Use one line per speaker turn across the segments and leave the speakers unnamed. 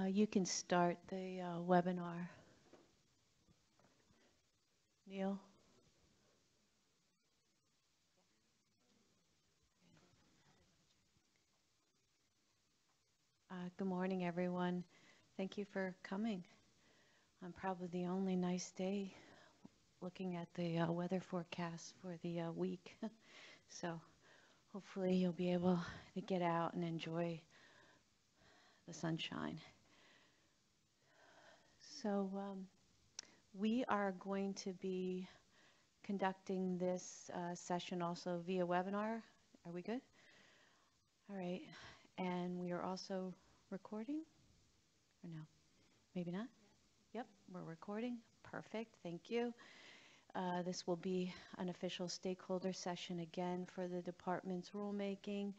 You can start the webinar. Neil? Good morning, everyone. Thank you for coming. I'm probably the only nice day looking at the weather forecast for the week. So hopefully you'll be able to get out and enjoy the sunshine. So we are going to be conducting this session also via webinar. Are we good? All right. And we are also recording? Or no? Maybe not? Yep, we're recording. Perfect. Thank you. This will be an official stakeholder session again for the department's rulemaking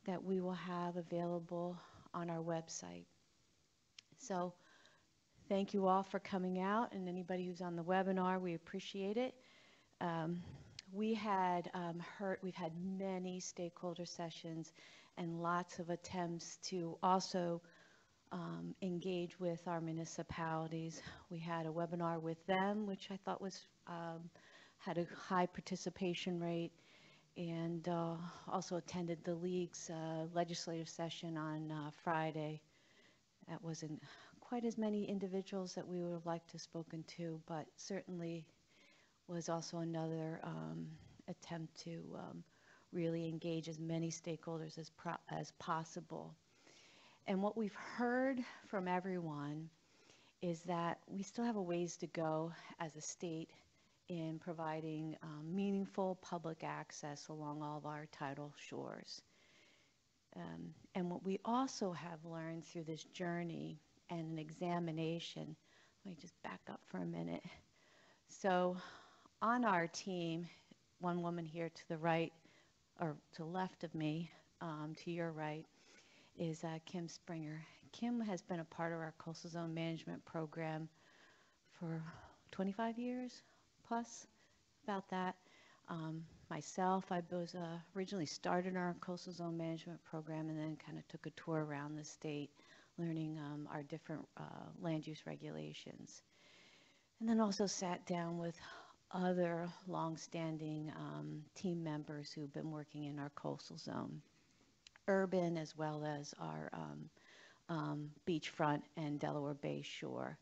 that we will have available on our website. So thank you all for coming out, and anybody who's on the webinar, we appreciate it. We've had many stakeholder sessions and lots of attempts to also engage with our municipalities. We had a webinar with them, which I thought was had a high participation rate, and also attended the League's legislative session on Friday. That wasn't quite as many individuals that we would have liked to have spoken to, but certainly was also another attempt to really engage as many stakeholders as possible. And what we've heard from everyone is that we still have a ways to go as a state in providing meaningful public access along all of our tidal shores. And what we also have learned through this journey and an examination, let me just back up for a minute. So on our team, one woman here to the right, or to the left of me, to your right, is Kim Springer. Kim has been a part of our coastal zone management program for 25 years plus, about that. Myself, I was originally started our coastal zone management program and then kind of took a tour around the state, learning our different land use regulations. And then also sat down with other longstanding team members who've been working in our coastal zone, urban as well as our beachfront and Delaware Bay shore.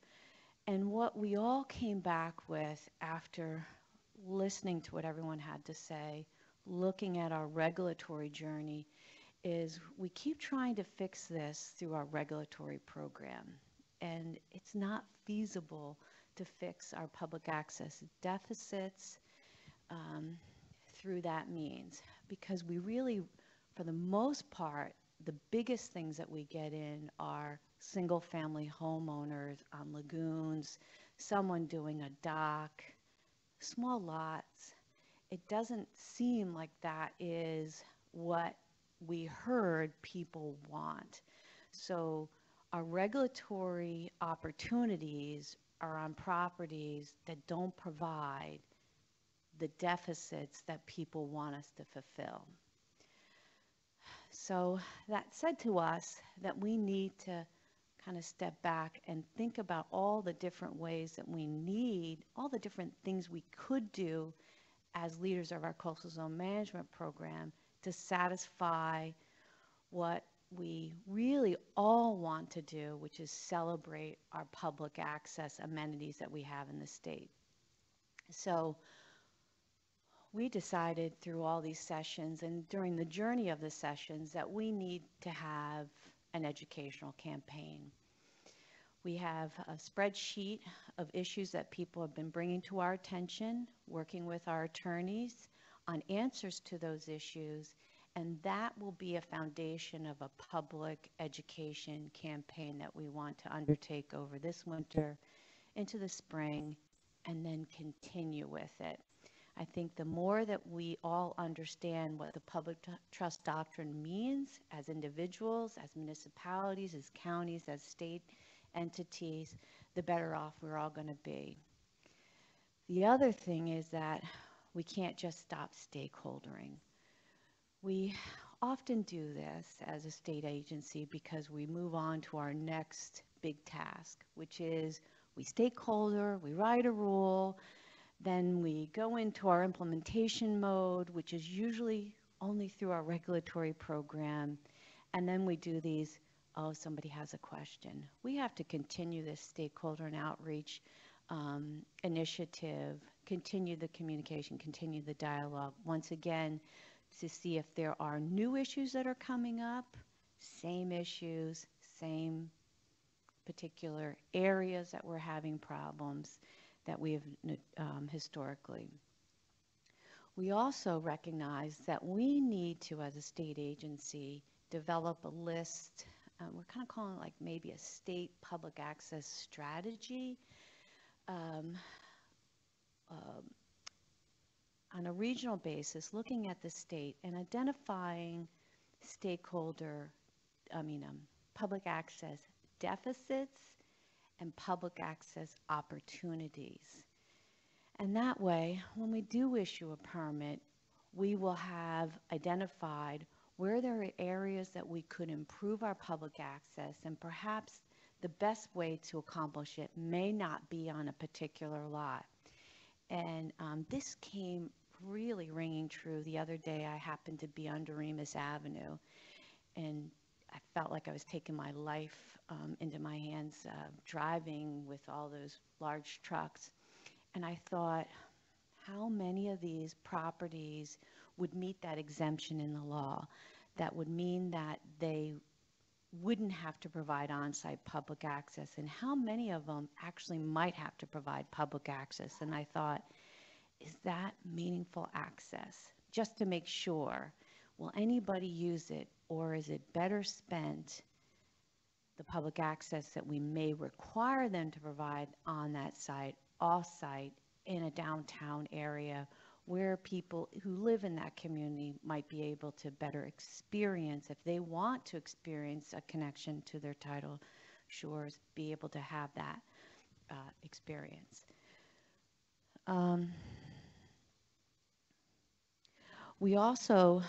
And what we all came back with after listening to what everyone had to say, looking at our regulatory journey, is we keep trying to fix this through our regulatory program. And it's not feasible to fix our public access deficits through that means, because we really, for the most part, the biggest things that we get in are single family homeowners on lagoons, someone doing a dock, small lots. It doesn't seem like that is what we heard people want. So our regulatory opportunities are on properties that don't provide the deficits that people want us to fulfill. So that said to us that we need to kind of step back and think about all the different ways that we need, all the different things we could do as leaders of our coastal zone management program to satisfy what we really all want to do, which is celebrate our public access amenities that we have in the state. So we decided through all these sessions and during the journey of the sessions that we need to have an educational campaign. We have a spreadsheet of issues that people have been bringing to our attention, working with our attorneys on answers to those issues, and that will be a foundation of a public education campaign that we want to undertake over this winter into the spring and then continue with it. I think the more that we all understand what the public trust doctrine means as individuals, as municipalities, as counties, as state entities, the better off we're all going to be. The other thing is that we can't just stop stakeholdering. We often do this as a state agency because we move on to our next big task, which is we stakeholder, we write a rule, then we go into our implementation mode, which is usually only through our regulatory program. And then we do these, oh, somebody has a question. We have to continue this stakeholder and outreach initiative, continue the communication, continue the dialogue. Once again, to see if there are new issues that are coming up, same issues, same particular areas that we're having problems that we have historically. We also recognize that we need to, as a state agency, develop a list. We're kind of calling it like maybe a state public access strategy on a regional basis, looking at the state and identifying public access deficits and public access opportunities. And that way, when we do issue a permit, we will have identified where there are areas that we could improve our public access, and perhaps the best way to accomplish it may not be on a particular lot. And this came really ringing true the other day. I happened to be on Doremus Avenue, and I felt like I was taking my life into my hands driving with all those large trucks. And I thought, how many of these properties would meet that exemption in the law? That would mean that they wouldn't have to provide on-site public access, and how many of them actually might have to provide public access. And I thought, is that meaningful access? Just to make sure, will anybody use it, or is it better spent, the public access that we may require them to provide on that site, off-site, in a downtown area where people who live in that community might be able to better experience, if they want to experience a connection to their tidal shores, be able to have that experience. We also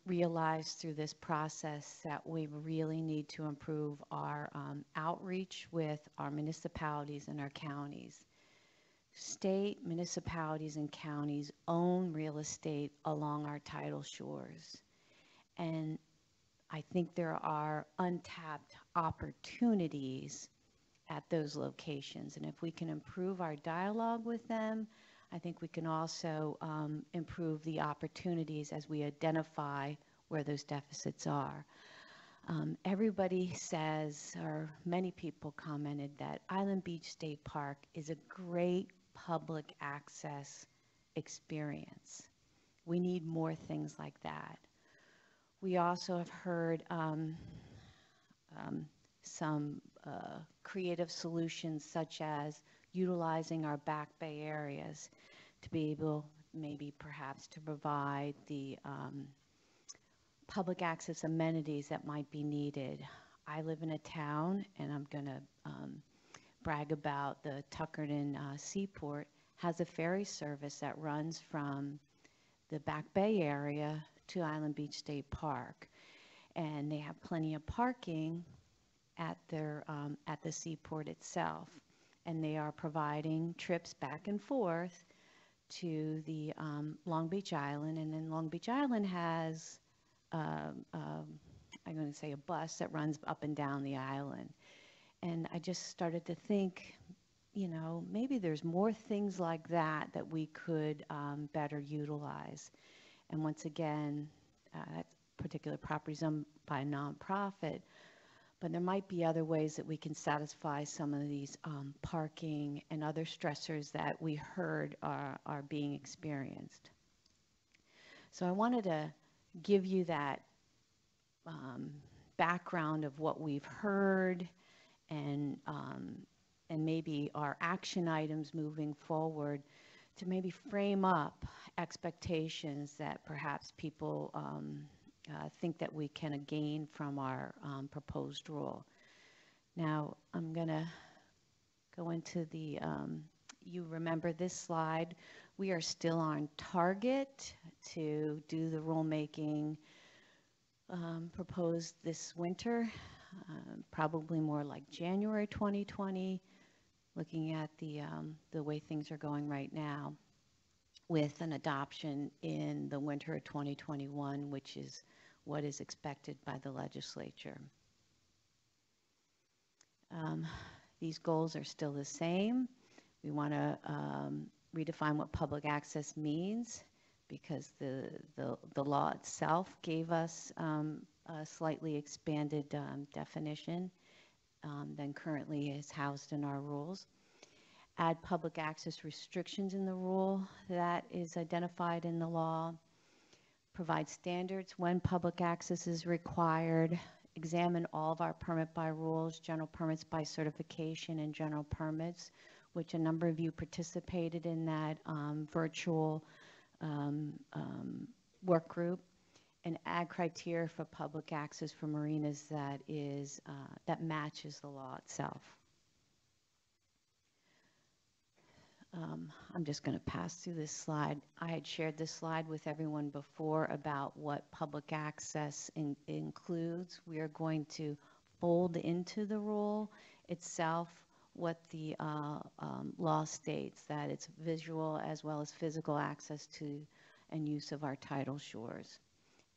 realized through this process that we really need to improve our outreach with our municipalities and our counties. State, municipalities, and counties own real estate along our tidal shores. And I think there are untapped opportunities at those locations. And if we can improve our dialogue with them, I think we can also improve the opportunities as we identify where those deficits are. Everybody says, or many people commented, that Island Beach State Park is a great public access experience. We need more things like that. We also have heard some creative solutions, such as utilizing our back bay areas to be able, maybe perhaps, to provide the public access amenities that might be needed. I live in a town, and I'm going to brag about the Tuckerton Seaport, has a ferry service that runs from the Back Bay area to Island Beach State Park. And they have plenty of parking at the seaport itself. And they are providing trips back and forth to the Long Beach Island. And then Long Beach Island has, I'm going to say, a bus that runs up and down the island. And I just started to think, you know, maybe there's more things like that that we could better utilize. And once again, that particular property is owned by a nonprofit, but there might be other ways that we can satisfy some of these parking and other stressors that we heard are being experienced. So I wanted to give you that background of what we've heard, and maybe our action items moving forward, to maybe frame up expectations that perhaps people think that we can gain from our proposed rule. Now, I'm going to go into the, you remember this slide. We are still on target to do the rulemaking proposed this winter. probably more like January 2020, looking at the way things are going right now, with an adoption in the winter of 2021, which is what is expected by the legislature. These goals are still the same. We want to redefine what public access means, because the law itself gave us a slightly expanded definition than currently is housed in our rules. Add public access restrictions in the rule that is identified in the law. Provide standards when public access is required. Examine all of our permit by rules, general permits by certification, and general permits, which a number of you participated in that virtual work group. And add criteria for public access for marinas that matches the law itself. I'm just going to pass through this slide. I had shared this slide with everyone before about what public access includes. We are going to fold into the rule itself what the law states, that it's visual as well as physical access to and use of our tidal shores,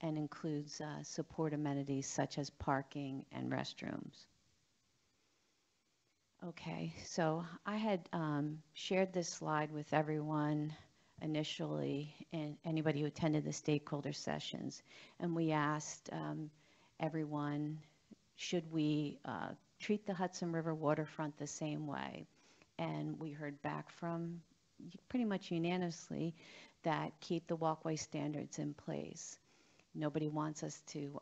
and includes support amenities such as parking and restrooms. Okay, so I had shared this slide with everyone initially, and anybody who attended the stakeholder sessions, and we asked everyone, should we treat the Hudson River waterfront the same way? And we heard back from pretty much unanimously that keep the walkway standards in place. Nobody wants us to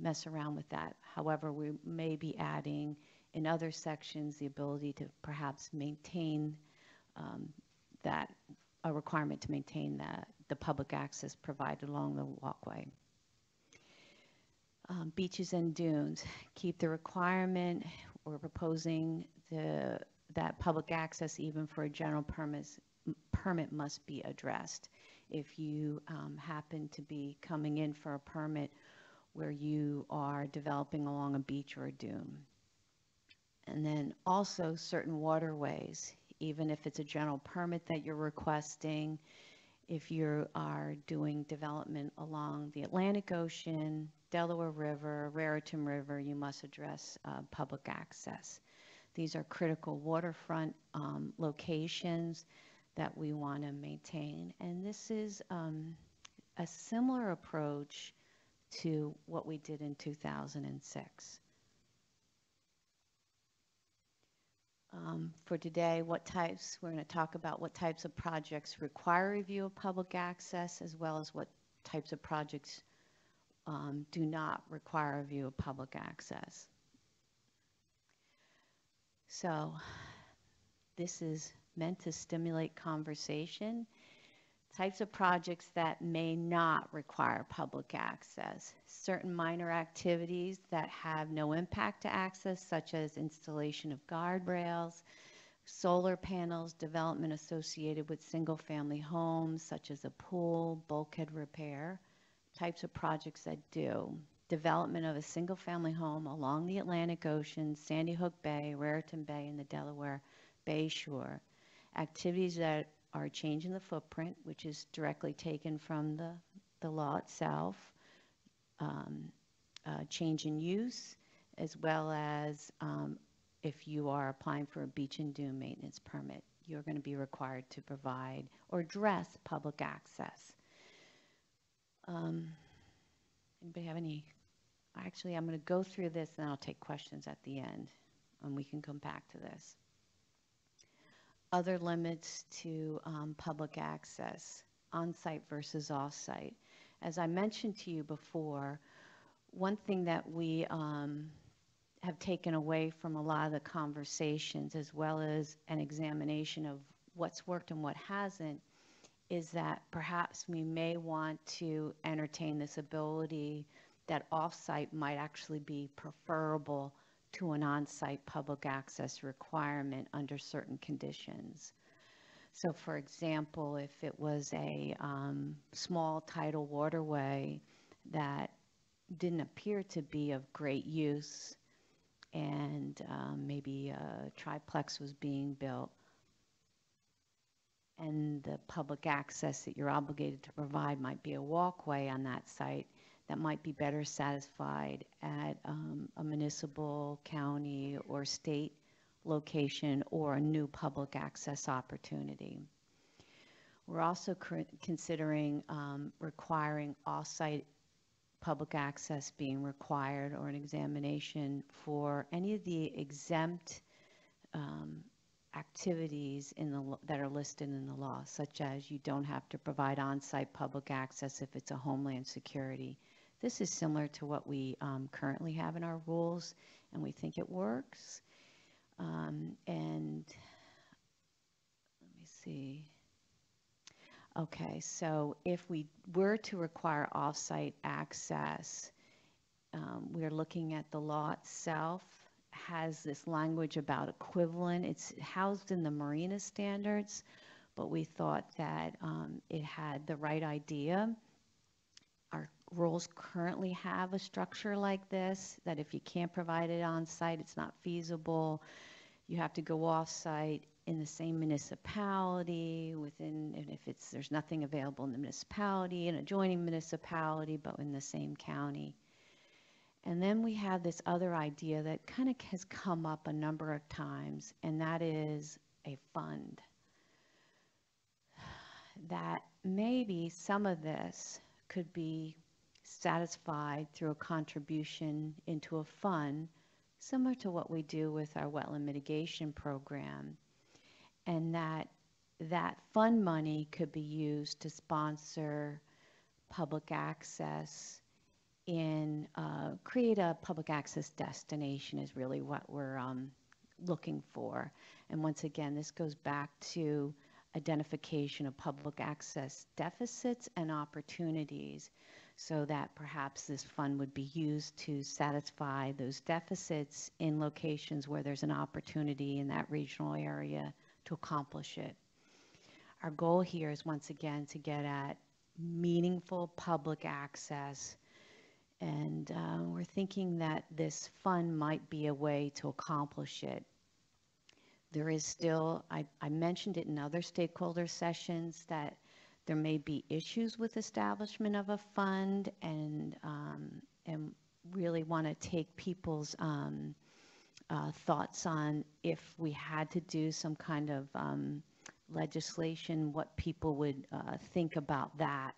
mess around with that. However, we may be adding in other sections the ability to perhaps maintain a requirement to maintain the public access provided along the walkway. Beaches and dunes, keep the requirement. We're proposing that public access, even for a general permit, must be addressed. If you happen to be coming in for a permit where you are developing along a beach or a dune. And then also certain waterways, even if it's a general permit that you're requesting, if you are doing development along the Atlantic Ocean, Delaware River, Raritan River, you must address public access. These are critical waterfront locations that we want to maintain. And this is a similar approach to what we did in 2006. For today, we're going to talk about what types of projects require review of public access, as well as what types of projects do not require review of public access. So this is meant to stimulate conversation. Types of projects that may not require public access. Certain minor activities that have no impact to access, such as installation of guardrails, solar panels, development associated with single-family homes, such as a pool, bulkhead repair. Types of projects that do. Development of a single-family home along the Atlantic Ocean, Sandy Hook Bay, Raritan Bay, and the Delaware Bay Shore. Activities that are changing the footprint, which is directly taken from the law itself, change in use, as well as if you are applying for a beach and dune maintenance permit, you're going to be required to provide or address public access. Anybody have any? Actually, I'm going to go through this and I'll take questions at the end, and we can come back to this. Other limits to public access, on-site versus off-site. As I mentioned to you before, one thing that we have taken away from a lot of the conversations, as well as an examination of what's worked and what hasn't, is that perhaps we may want to entertain this ability that off-site might actually be preferable to an on-site public access requirement under certain conditions. So for example, if it was a small tidal waterway that didn't appear to be of great use, and maybe a triplex was being built, and the public access that you're obligated to provide might be a walkway on that site that might be better satisfied at a municipal, county, or state location, or a new public access opportunity. We're also considering requiring off-site public access being required, or an examination for any of the exempt activities that are listed in the law, such as you don't have to provide on-site public access if it's a homeland security. This is similar to what we currently have in our rules, and we think it works. And let me see. Okay, so if we were to require off-site access, we're looking at the law itself has this language about equivalent. It's housed in the marina standards, but we thought that it had the right idea. Our rules currently have a structure like this, that if you can't provide it on site, it's not feasible. You have to go off site in the same municipality within, and if there's nothing available in the municipality, an adjoining municipality, but in the same county. And then we have this other idea that kind of has come up a number of times, and that is a fund. That maybe some of this could be satisfied through a contribution into a fund, similar to what we do with our wetland mitigation program, and that fund money could be used to sponsor public access in create a public access destination is really what we're looking for. And once again, this goes back to identification of public access deficits and opportunities, so that perhaps this fund would be used to satisfy those deficits in locations where there's an opportunity in that regional area to accomplish it. Our goal here is, once again, to get at meaningful public access. And we're thinking that this fund might be a way to accomplish it. There is still, I mentioned it in other stakeholder sessions, that there may be issues with establishment of a fund, and really want to take people's thoughts on, if we had to do some kind of legislation, what people would think about that,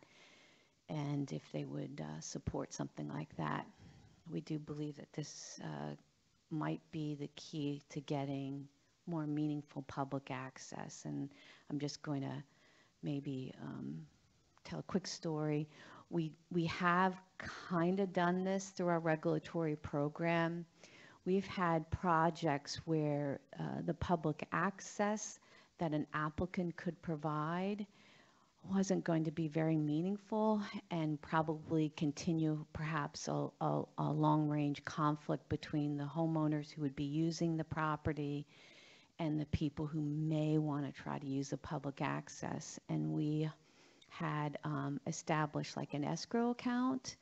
and if they would support something like that. We do believe that this might be the key to getting more meaningful public access. And I'm just going to maybe tell a quick story. We have kind of done this through our regulatory program. We've had projects where the public access that an applicant could provide wasn't going to be very meaningful, and probably continue perhaps a long-range conflict between the homeowners who would be using the property and the people who may want to try to use the public access. And we had established like an escrow account,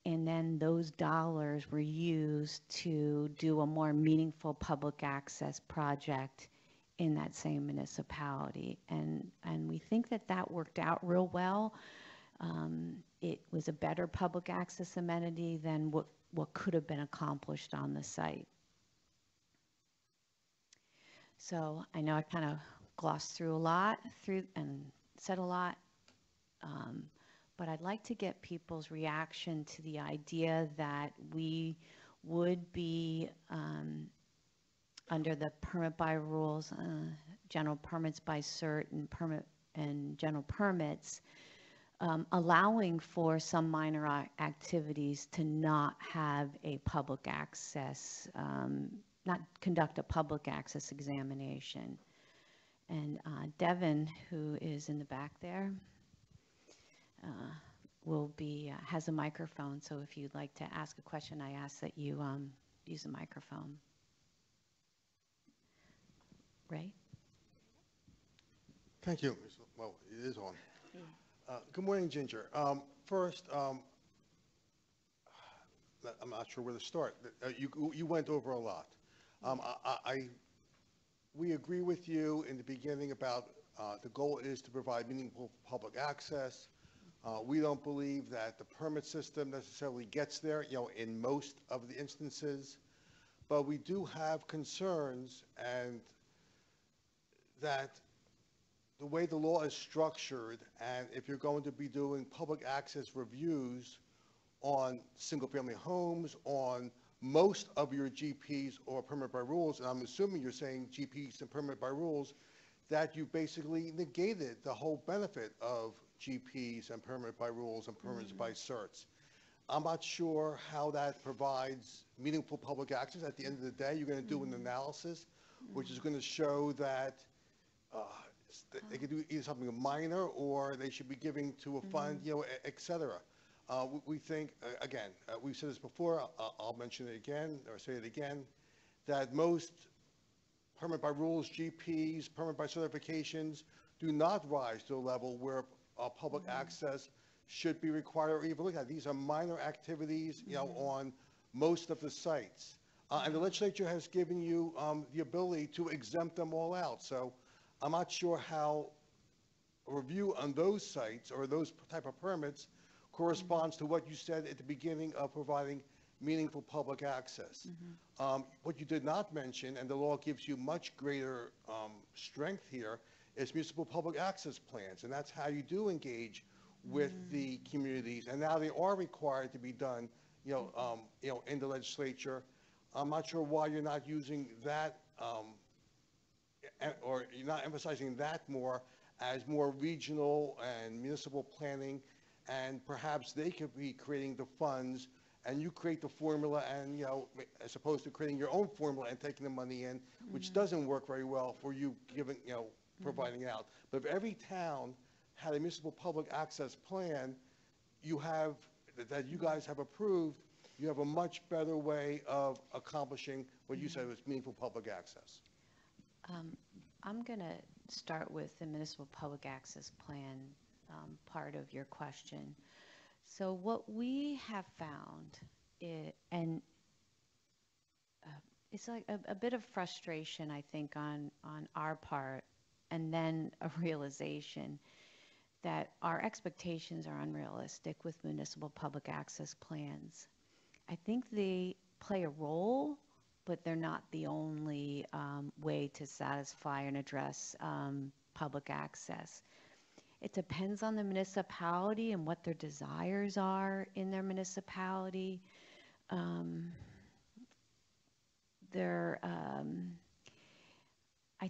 and then those dollars were used to do a more meaningful public access project in that same municipality. And we think that that worked out real well. It was a better public access amenity than what could have been accomplished on the site. So I know I kind of glossed through a lot and said a lot, but I'd like to get people's reaction to the idea that we would be under the permit by rules, general permits by cert, and general permits, allowing for some minor activities to not have a public access, not conduct a public access examination. And Devin, who is in the back there, has a microphone. So if you'd like to ask a question, I ask that you use a microphone. Ray?
Thank you. Well, it is on. Good morning, Ginger. First, I'm not sure where to start. You went over a lot. We agree with you in the beginning about the goal is to provide meaningful public access. We don't believe that the permit system necessarily gets there, in most of the instances. But we do have concerns, and that the way the law is structured, and if you're going to be doing public access reviews on single-family homes, on most of your GPs or permit by rules, and I'm assuming you're saying GPs and permit by rules, that you basically negated the whole benefit of GPs and permit by rules and permits by certs. I'm not sure how that provides meaningful public access. At the end of the day, you're going to do an analysis, which is going to show that they could do either something minor or they should be giving to a fund, et cetera. We think, again, we've said this before, I'll mention it again, or say it again, that most permit by rules, GPs, permit by certifications do not rise to a level where public access should be required or even looked at. These are minor activities, on most of the sites. And the legislature has given you the ability to exempt them all out. So I'm not sure how a review on those sites or those type of permits corresponds to what you said at the beginning of providing meaningful public access. What you did not mention, and the law gives you much greater strength here, is municipal public access plans. And that's how you do engage with the communities. And now they are required to be done, in the legislature. I'm not sure why you're not using that, or you're not emphasizing that more as more regional and municipal planning, and perhaps they could be creating the funds and you create the formula and, as opposed to creating your own formula and taking the money in, which doesn't work very well for you giving, providing out. But if every town had a municipal public access plan, that you guys have approved, you have a much better way of accomplishing what you said was meaningful public access.
I'm going to start with the municipal public access plan part of your question. So what we have found, and it's like a bit of frustration, I think, on our part, and then a realization that our expectations are unrealistic with municipal public access plans. I think they play a role, but they're not the only way to satisfy and address public access. It depends on the municipality and what their desires are in their municipality. I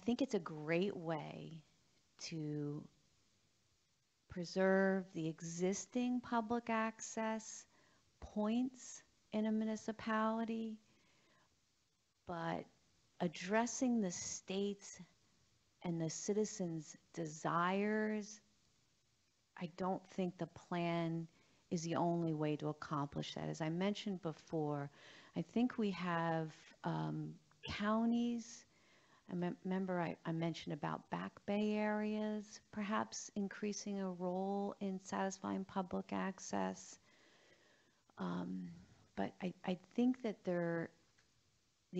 think it's a great way to preserve the existing public access points in a municipality, but addressing the state's and the citizens' desires, I don't think the plan is the only way to accomplish that. As I mentioned before, I think we have counties. Remember I mentioned about Back Bay areas, perhaps increasing a role in satisfying public access. But I think that the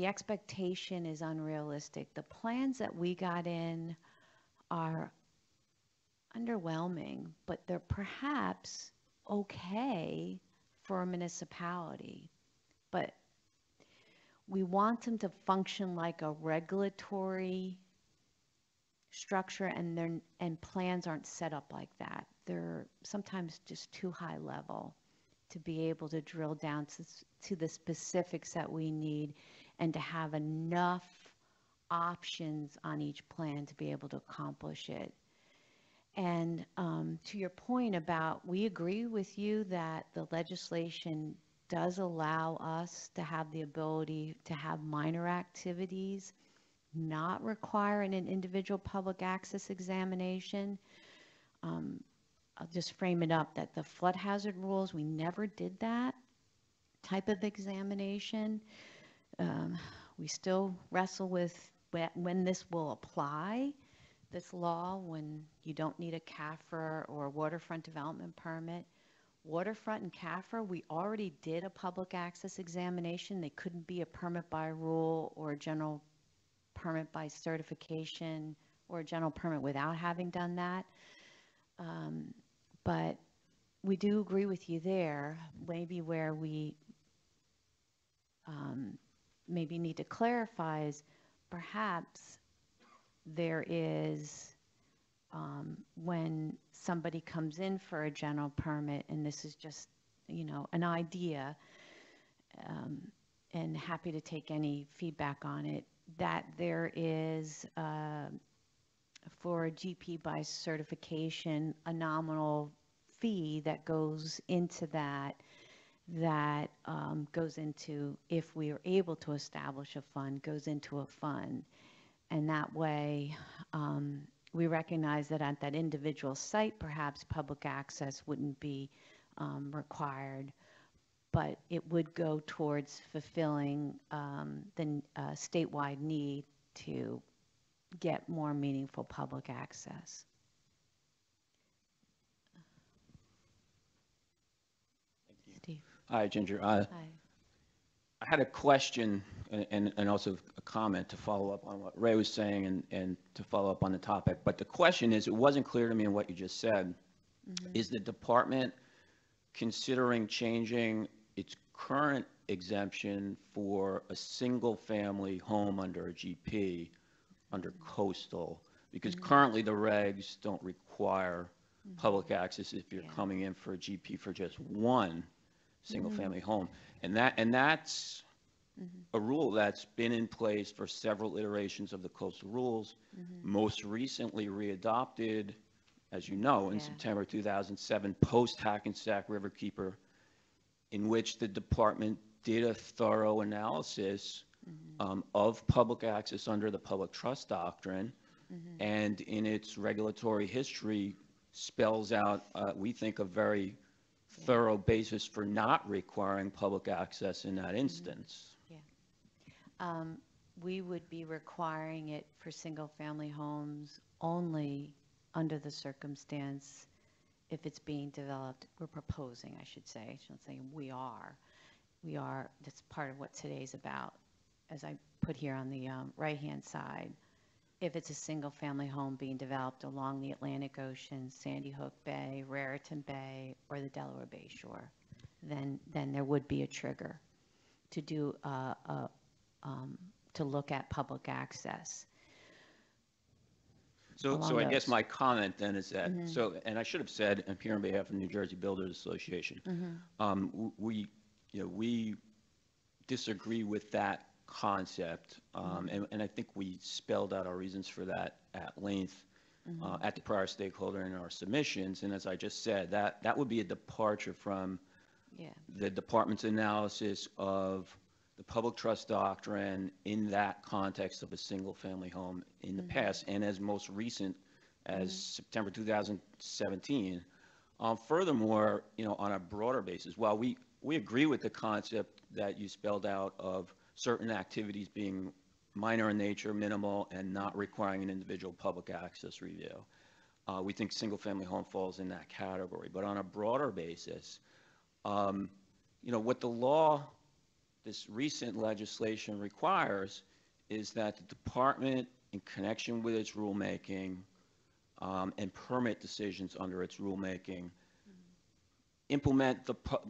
expectation is unrealistic. The plans that we got in are underwhelming, but they're perhaps okay for a municipality. But we want them to function like a regulatory structure, and plans aren't set up like that. They're sometimes just too high level to be able to drill down to the specifics that we need and to have enough options on each plan to be able to accomplish it. And to your point about, we agree with you that the legislation does allow us to have the ability to have minor activities not requiring an individual public access examination. I'll just frame it up that the flood hazard rules, we never did that type of examination. We still wrestle with when this will apply, this law, when you don't need a CAFR or a waterfront development permit. Waterfront and CAFR, we already did a public access examination. They couldn't be a permit by rule or a general permit by certification or a general permit without having done that. But we do agree with you there. Maybe where we maybe need to clarify is perhaps there is when somebody comes in for a general permit, and this is just, you know, an idea, and happy to take any feedback on it, that there is, for a GP by certification, a nominal fee that goes into that, goes into, if we are able to establish a fund, goes into a fund. And that way, we recognize that at that individual site, perhaps public access wouldn't be required, but it would go towards fulfilling the statewide need to get more meaningful public access.
Thank you.
Steve.
Hi, Ginger.
Hi.
I had a question and also a comment to follow up on what Ray was saying and to follow up on the topic. But the question is, it wasn't clear to me in what you just said.
Mm-hmm.
Is the department considering changing its current exemption for a single-family home under a GP, under coastal? Because currently the regs don't require public access if you're coming in for a GP for just one single-family home. And that's a rule that's been in place for several iterations of the coastal rules, most recently readopted, as you know, in September 2007, post-Hackensack Riverkeeper, in which the department did a thorough analysis of public access under the public trust doctrine, and in its regulatory history spells out, we think, a very thorough basis for not requiring public access in that instance.
We would be requiring it for single-family homes only under the circumstance if it's being developed. We're proposing, I should say. I shouldn't say we are. We are. That's part of what today's about. As I put here on the right-hand side, if it's a single-family home being developed along the Atlantic Ocean, Sandy Hook Bay, Raritan Bay, or the Delaware Bay Shore, then there would be a trigger to do to look at public access.
So I guess my comment then is that, and I should have said, I'm here on behalf of New Jersey Builders Association, we disagree with that concept, and I think we spelled out our reasons for that at length at the prior stakeholder in our submissions. And as I just said, that would be a departure from the department's analysis of the public trust doctrine in that context of a single-family home in the past, and as most recent as September 2017. Furthermore, on a broader basis, while we agree with the concept that you spelled out of certain activities being minor in nature, minimal, and not requiring an individual public access review, we think single-family home falls in that category. But on a broader basis, what the law, this recent legislation requires, is that the department, in connection with its rulemaking and permit decisions under its rulemaking, implement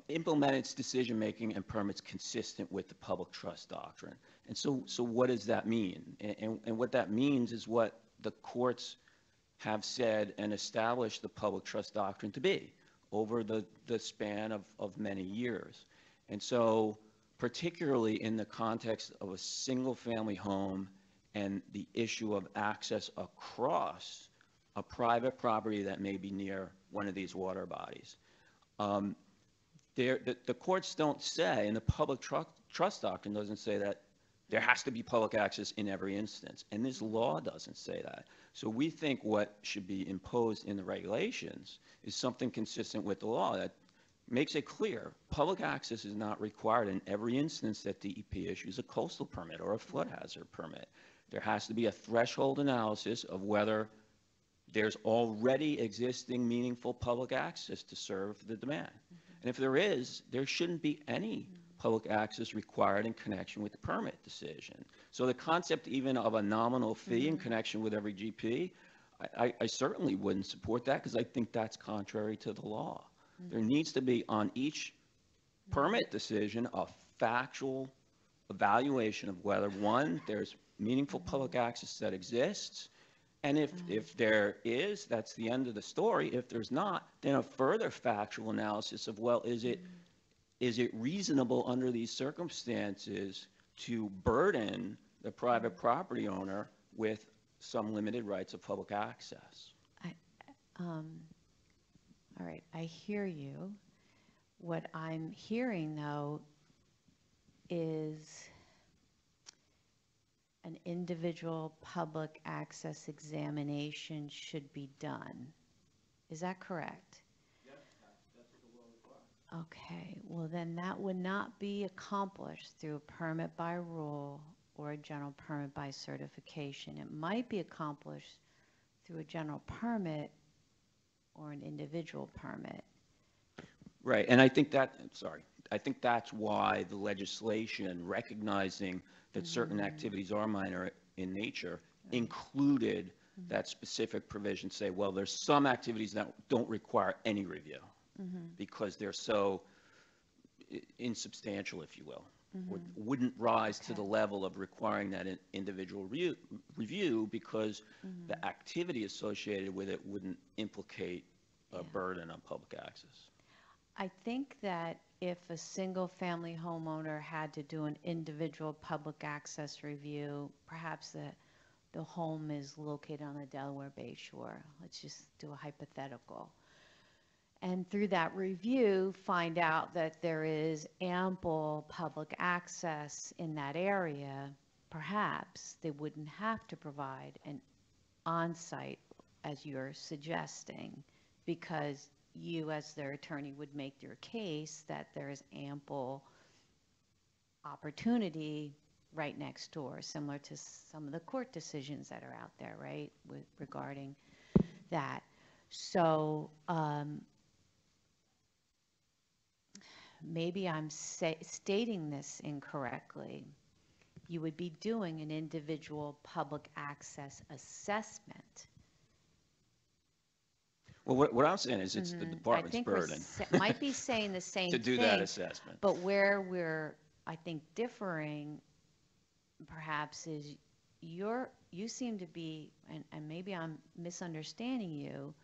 its decision-making and permits consistent with the public trust doctrine. And so what does that mean? And what that means is what the courts have said and established the public trust doctrine to be over the span of many years. And so particularly in the context of a single-family home and the issue of access across a private property that may be near one of these water bodies. The courts don't say, and the public trust doctrine doesn't say that there has to be public access in every instance, and this law doesn't say that. So we think what should be imposed in the regulations is something consistent with the law that makes it clear public access is not required in every instance that DEP issues a coastal permit or a flood hazard permit. There has to be a threshold analysis of whether there's already existing meaningful public access to serve the demand. And if there is, there shouldn't be any public access required in connection with the permit decision. So the concept even of a nominal fee in connection with every GP, I certainly wouldn't support that because I think that's contrary to the law. There needs to be on each permit decision a factual evaluation of whether, one, there's meaningful public access that exists, and if there is, that's the end of the story. If there's not, then a further factual analysis of, well, is it reasonable under these circumstances to burden the private property owner with some limited rights of public access?
All right, I hear you. What I'm hearing, though, is an individual public access examination should be done. Is that correct?
Yes, that's what the law requires.
Okay, well then that would not be accomplished through a permit by rule or a general permit by certification. It might be accomplished through a general permit or an individual permit.
Right, and I think that's why the legislation, recognizing that certain activities are minor in nature, included that specific provision, say, well, there's some activities that don't require any review because they're so insubstantial, if you will, wouldn't rise to the level of requiring that individual review because the activity associated with it wouldn't implicate a burden on public access.
I think that if a single-family homeowner had to do an individual public access review, perhaps the home is located on the Delaware Bay Shore. Let's just do a hypothetical. And through that review, find out that there is ample public access in that area, perhaps they wouldn't have to provide an on-site, as you're suggesting, because you as their attorney would make your case that there is ample opportunity right next door, similar to some of the court decisions that are out there, right, regarding that. So maybe I'm stating this incorrectly. You would be doing an individual public access assessment.
Well, what I'm saying is it's the department's burden.
Might be saying the same
to do
thing,
that assessment.
But where we're, I think, differing perhaps is you seem to be, and maybe I'm misunderstanding you,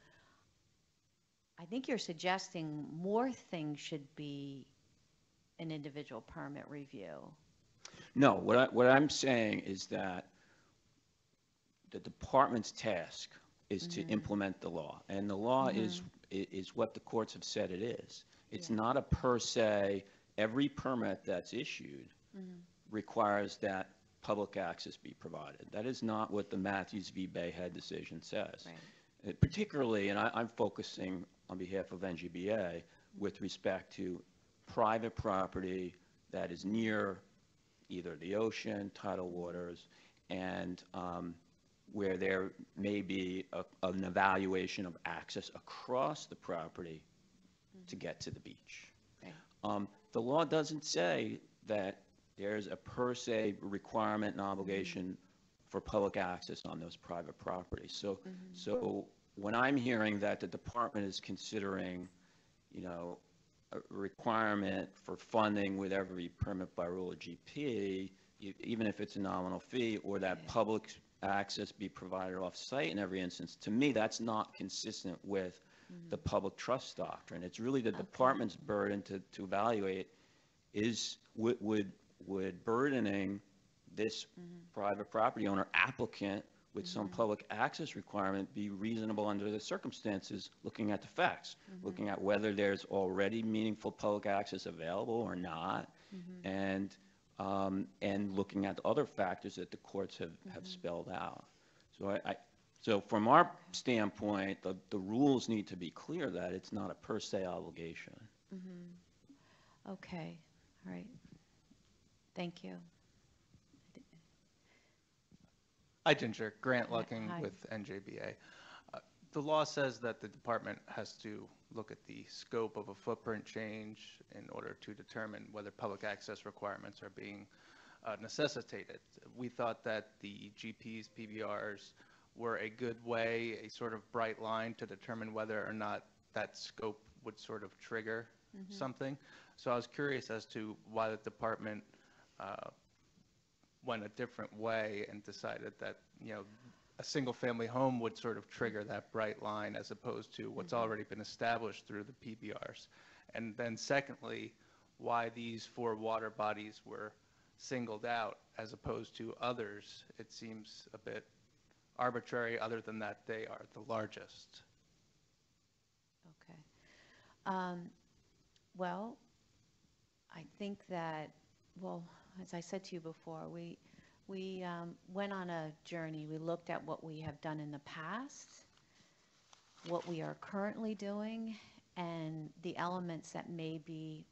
I think you're suggesting more things should be an individual permit review.
No, what I'm saying is that the department's task is to implement the law, and the law is what the courts have said it is. It's not a per se, every permit that's issued requires that public access be provided. That is not what the Matthews v. Bayhead decision says. Right. Particularly, and I'm focusing on behalf of NJBA with respect to private property that is near either the ocean, tidal waters, and where there may be an evaluation of access across the property to get to the beach. Right. The law doesn't say that there's a per se requirement and obligation for public access on those private properties. So when I'm hearing that the department is considering, a requirement for funding with every permit by rule of GP, even if it's a nominal fee, or that public access be provided off-site in every instance, to me, that's not consistent with the public trust doctrine. It's really the department's burden to evaluate would burdening this private property owner applicant with some public access requirement be reasonable under the circumstances, looking at the facts, looking at whether there's already meaningful public access available or not, and looking at the other factors that the courts have spelled out. So from our standpoint, the rules need to be clear that it's not a per se obligation.
Okay, all right. Thank you.
Hi, Ginger. Grant Lucking
Hi.
with NJBA. the law says that the department has to look at the scope of a footprint change in order to determine whether public access requirements are being necessitated. We thought that the GPs, PBRs were a good way, a sort of bright line to determine whether or not that scope would sort of trigger something. So I was curious as to why the department went a different way and decided that, you know, a single family home would sort of trigger that bright line as opposed to what's already been established through the PBRs. And then secondly, why these 4 water bodies were singled out as opposed to others. It seems a bit arbitrary, other than that they are the largest.
Okay. Well, I think that, well, as I said to you before, we went on a journey. We looked at what we have done in the past, what we are currently doing, and the elements that maybe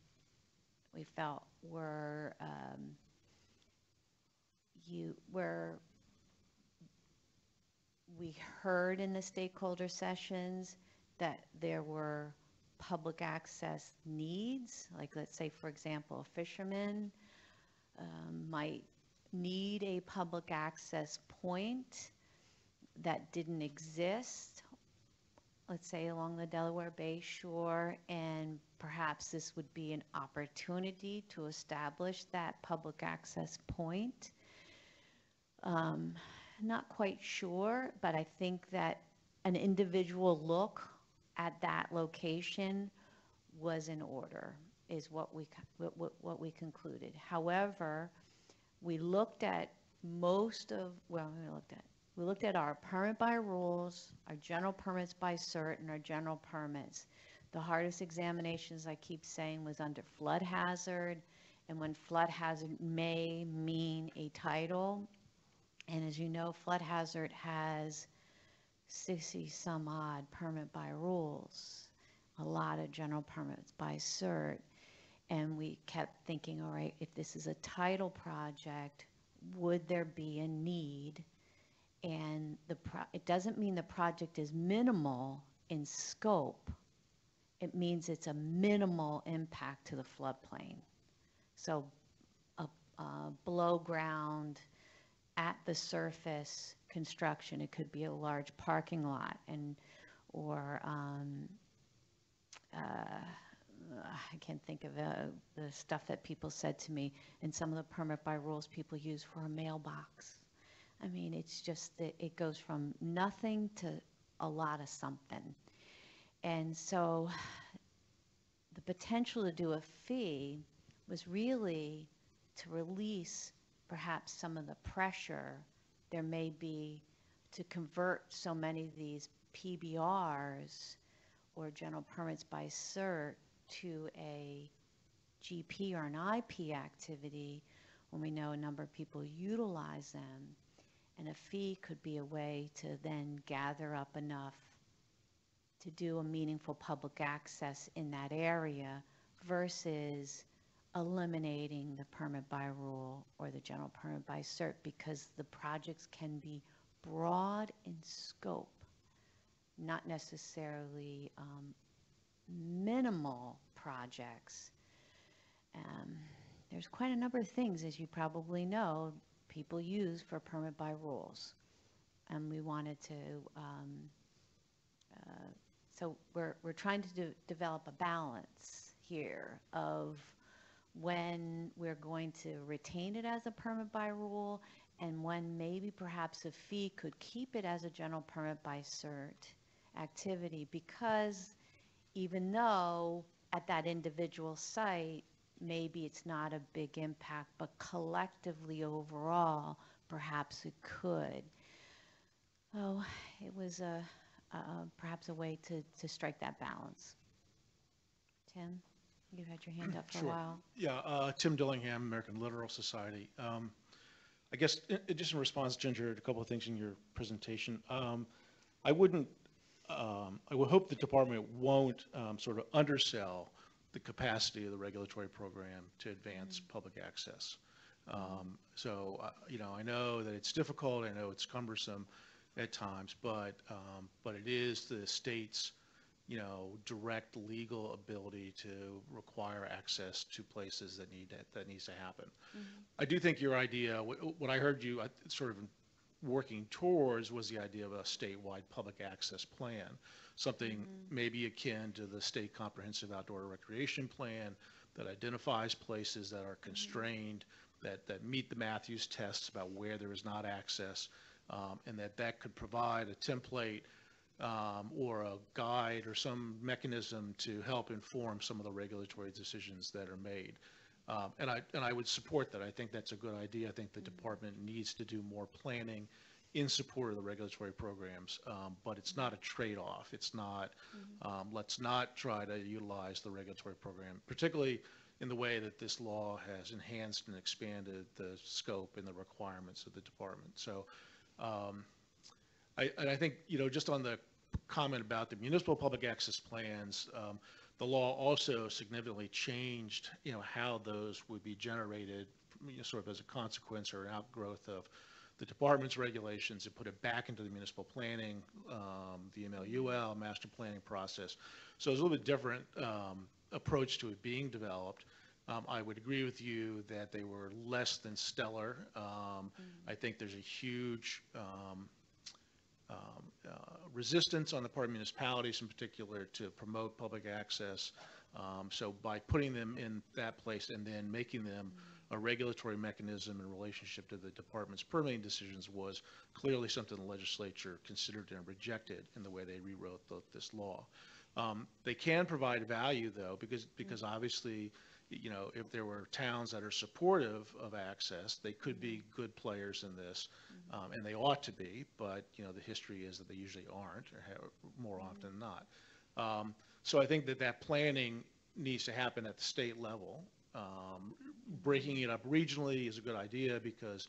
we felt were we heard in the stakeholder sessions that there were public access needs, like let's say, for example, a fisherman might need a public access point that didn't exist, let's say along the Delaware Bay shore, and perhaps this would be an opportunity to establish that public access point. Not quite sure, but I think that an individual look at that location was in order, is what we concluded. However, we looked at we looked at our permit by rules, our general permits by cert, and our general permits. The hardest examinations, I keep saying, was under flood hazard, and when flood hazard may mean a title. And as you know, flood hazard has 60 some odd permit by rules, a lot of general permits by cert. And we kept thinking, all right, if this is a title project, would there be a need? And it doesn't mean the project is minimal in scope. It means it's a minimal impact to the floodplain. So below ground, at the surface construction, it could be a large parking lot, or I can't think of the stuff that people said to me, and some of the permit by rules people use for a mailbox. I mean, it's just that it goes from nothing to a lot of something. And so the potential to do a fee was really to release perhaps some of the pressure there may be to convert so many of these PBRs or general permits by cert to a GP or an IP activity when we know a number of people utilize them. And a fee could be a way to then gather up enough to do a meaningful public access in that area versus eliminating the permit by rule or the general permit by cert, because the projects can be broad in scope, not necessarily minimal projects. There's quite a number of things, as you probably know, people use for permit by rules. And we wanted to, so we're trying to develop a balance here of when we're going to retain it as a permit by rule and when maybe perhaps a fee could keep it as a general permit by cert activity, because even though at that individual site, maybe it's not a big impact, but collectively overall, perhaps it could. Oh, it was perhaps a way to strike that balance. Tim, you had your hand up for a while.
Yeah, Tim Dillingham, American Littoral Society. I guess just in response, Ginger, a couple of things in your presentation. I would hope the department won't sort of undersell the capacity of the regulatory program to advance public access. So, you know, I know that it's difficult, I know it's cumbersome, at times, but it is the state's, direct legal ability to require access to places that needs to happen. I do think your idea, what I heard you sort of working towards, was the idea of a statewide public access plan, something maybe akin to the state comprehensive outdoor recreation plan that identifies places that are constrained, that meet the Matthews tests about where there is not access, and that could provide a template or a guide or some mechanism to help inform some of the regulatory decisions that are made. And I would support that. I think that's a good idea. I think the department needs to do more planning in support of the regulatory programs, but it's not a trade-off. It's not, let's not try to utilize the regulatory program, particularly in the way that this law has enhanced and expanded the scope and the requirements of the department. So I think, just on the comment about the municipal public access plans, the law also significantly changed, how those would be generated, sort of as a consequence or an outgrowth of the department's regulations, and put it back into the municipal planning, the MLUL, master planning process. So it's a little bit different approach to it being developed. I would agree with you that they were less than stellar. I think there's a huge resistance on the part of municipalities in particular to promote public access. So by putting them in that place and then making them a regulatory mechanism in relationship to the department's permitting decisions was clearly something the legislature considered and rejected in the way they rewrote this law. They can provide value, though, because obviously, if there were towns that are supportive of access, they could be good players in this, and they ought to be, but, the history is that they usually aren't, or more often than not. So I think that planning needs to happen at the state level. Breaking it up regionally is a good idea because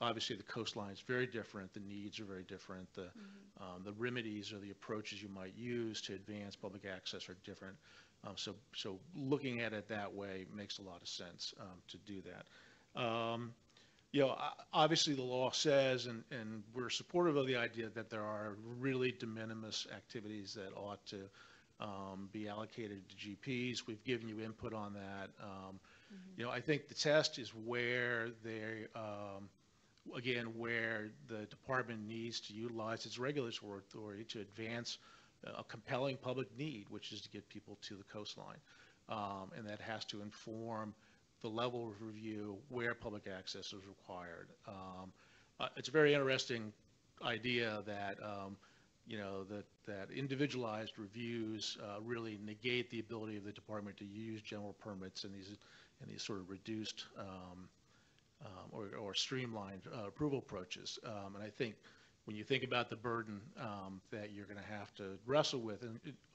obviously the coastline is very different, the needs are very different, the remedies or the approaches you might use to advance public access are different. So looking at it that way makes a lot of sense to do that. Obviously the law says, and we're supportive of the idea that there are really de minimis activities that ought to be allocated to GPs. We've given you input on that. I think the test is where where the department needs to utilize its regulatory authority to advance a compelling public need, which is to get people to the coastline. And that has to inform the level of review where public access is required. It's a very interesting idea that that individualized reviews really negate the ability of the department to use general permits in these sort of reduced or streamlined approval approaches. And I think when you think about the burden that you're going to have to wrestle with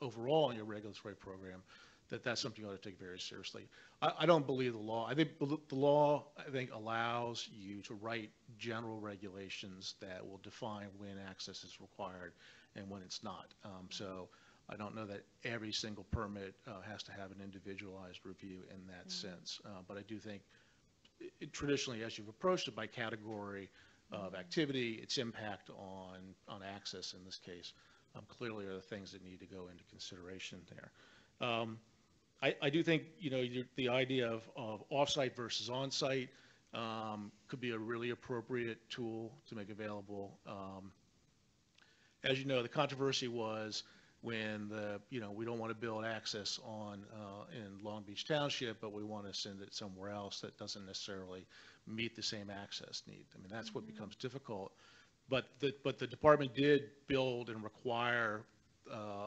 overall in your regulatory program, that's something you ought to take very seriously. I don't believe the law. I think the law, allows you to write general regulations that will define when access is required and when it's not. So I don't know that every single permit has to have an individualized review in that sense. But I do think traditionally, as you've approached it by category of activity, its impact on access in this case, clearly are the things that need to go into consideration there. I do think, the idea of offsite versus onsite could be a really appropriate tool to make available. As you know, the controversy was when we don't want to build access in Long Beach Township, but we want to send it somewhere else that doesn't necessarily meet the same access need. I mean, that's what becomes difficult. But the department did build and require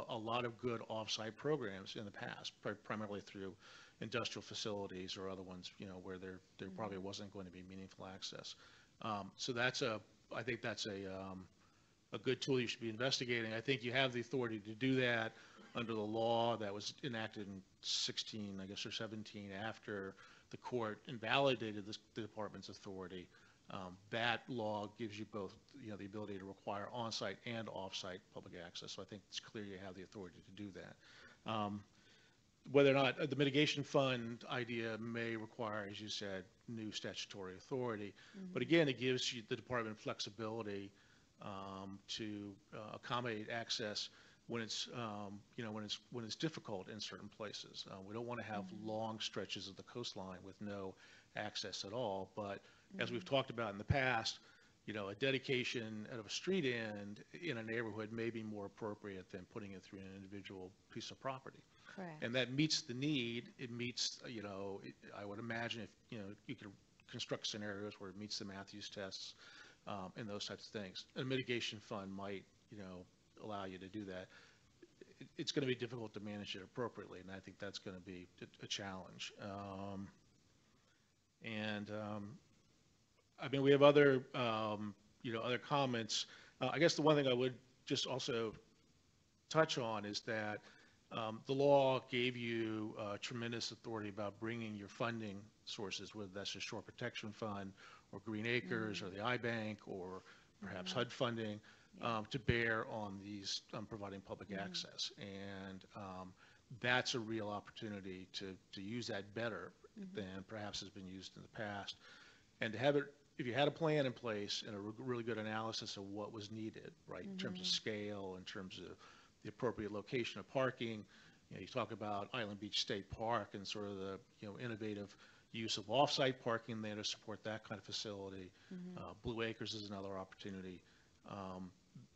a lot of good offsite programs in the past, primarily through industrial facilities or other ones, where there probably wasn't going to be meaningful access. So I think that's a good tool you should be investigating. I think you have the authority to do that under the law that was enacted in 16, I guess, or 17, after the court invalidated the department's authority. That law gives you both, the ability to require on-site and off-site public access. So I think it's clear you have the authority to do that. Whether or not the mitigation fund idea may require, as you said, new statutory authority. But again, it gives you the department flexibility to accommodate access when it's, when it's difficult in certain places. We don't want to have long stretches of the coastline with no access at all. But as we've talked about in the past, a dedication at a street end in a neighborhood may be more appropriate than putting it through an individual piece of property.
Correct.
And that meets the need. It meets, I would imagine if, you could construct scenarios where it meets the Matthews tests and those types of things. A mitigation fund might, allow you to do that. It's going to be difficult to manage it appropriately, and I think that's going to be a challenge. I mean, we have other, other comments. I guess the one thing I would just also touch on is that the law gave you tremendous authority about bringing your funding sources, whether that's the Shore Protection Fund or Green Acres or the iBank or perhaps HUD funding, to bear on these providing public access. And that's a real opportunity to use that better than perhaps has been used in the past. And to have it, if you had a plan in place and a really good analysis of what was needed, right, in terms of scale, in terms of the appropriate location of parking, you talk about Island Beach State Park and sort of the, innovative use of off-site parking there to support that kind of facility. Blue Acres is another opportunity.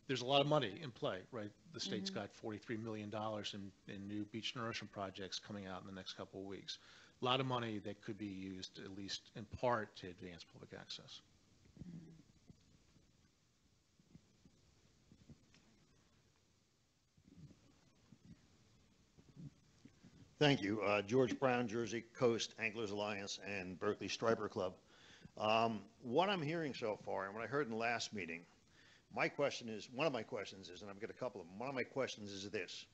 There's a lot of money in play, right? The state's got $43 million in new beach nourishment projects coming out in the next couple of weeks. A lot of money that could be used, at least in part, to advance public access.
Thank you. George Brown, Jersey Coast Anglers Alliance and Berkeley Striper Club. What I'm hearing so far, and what I heard in the last meeting, one of my questions is, and I've got a couple of them, one of my questions is this: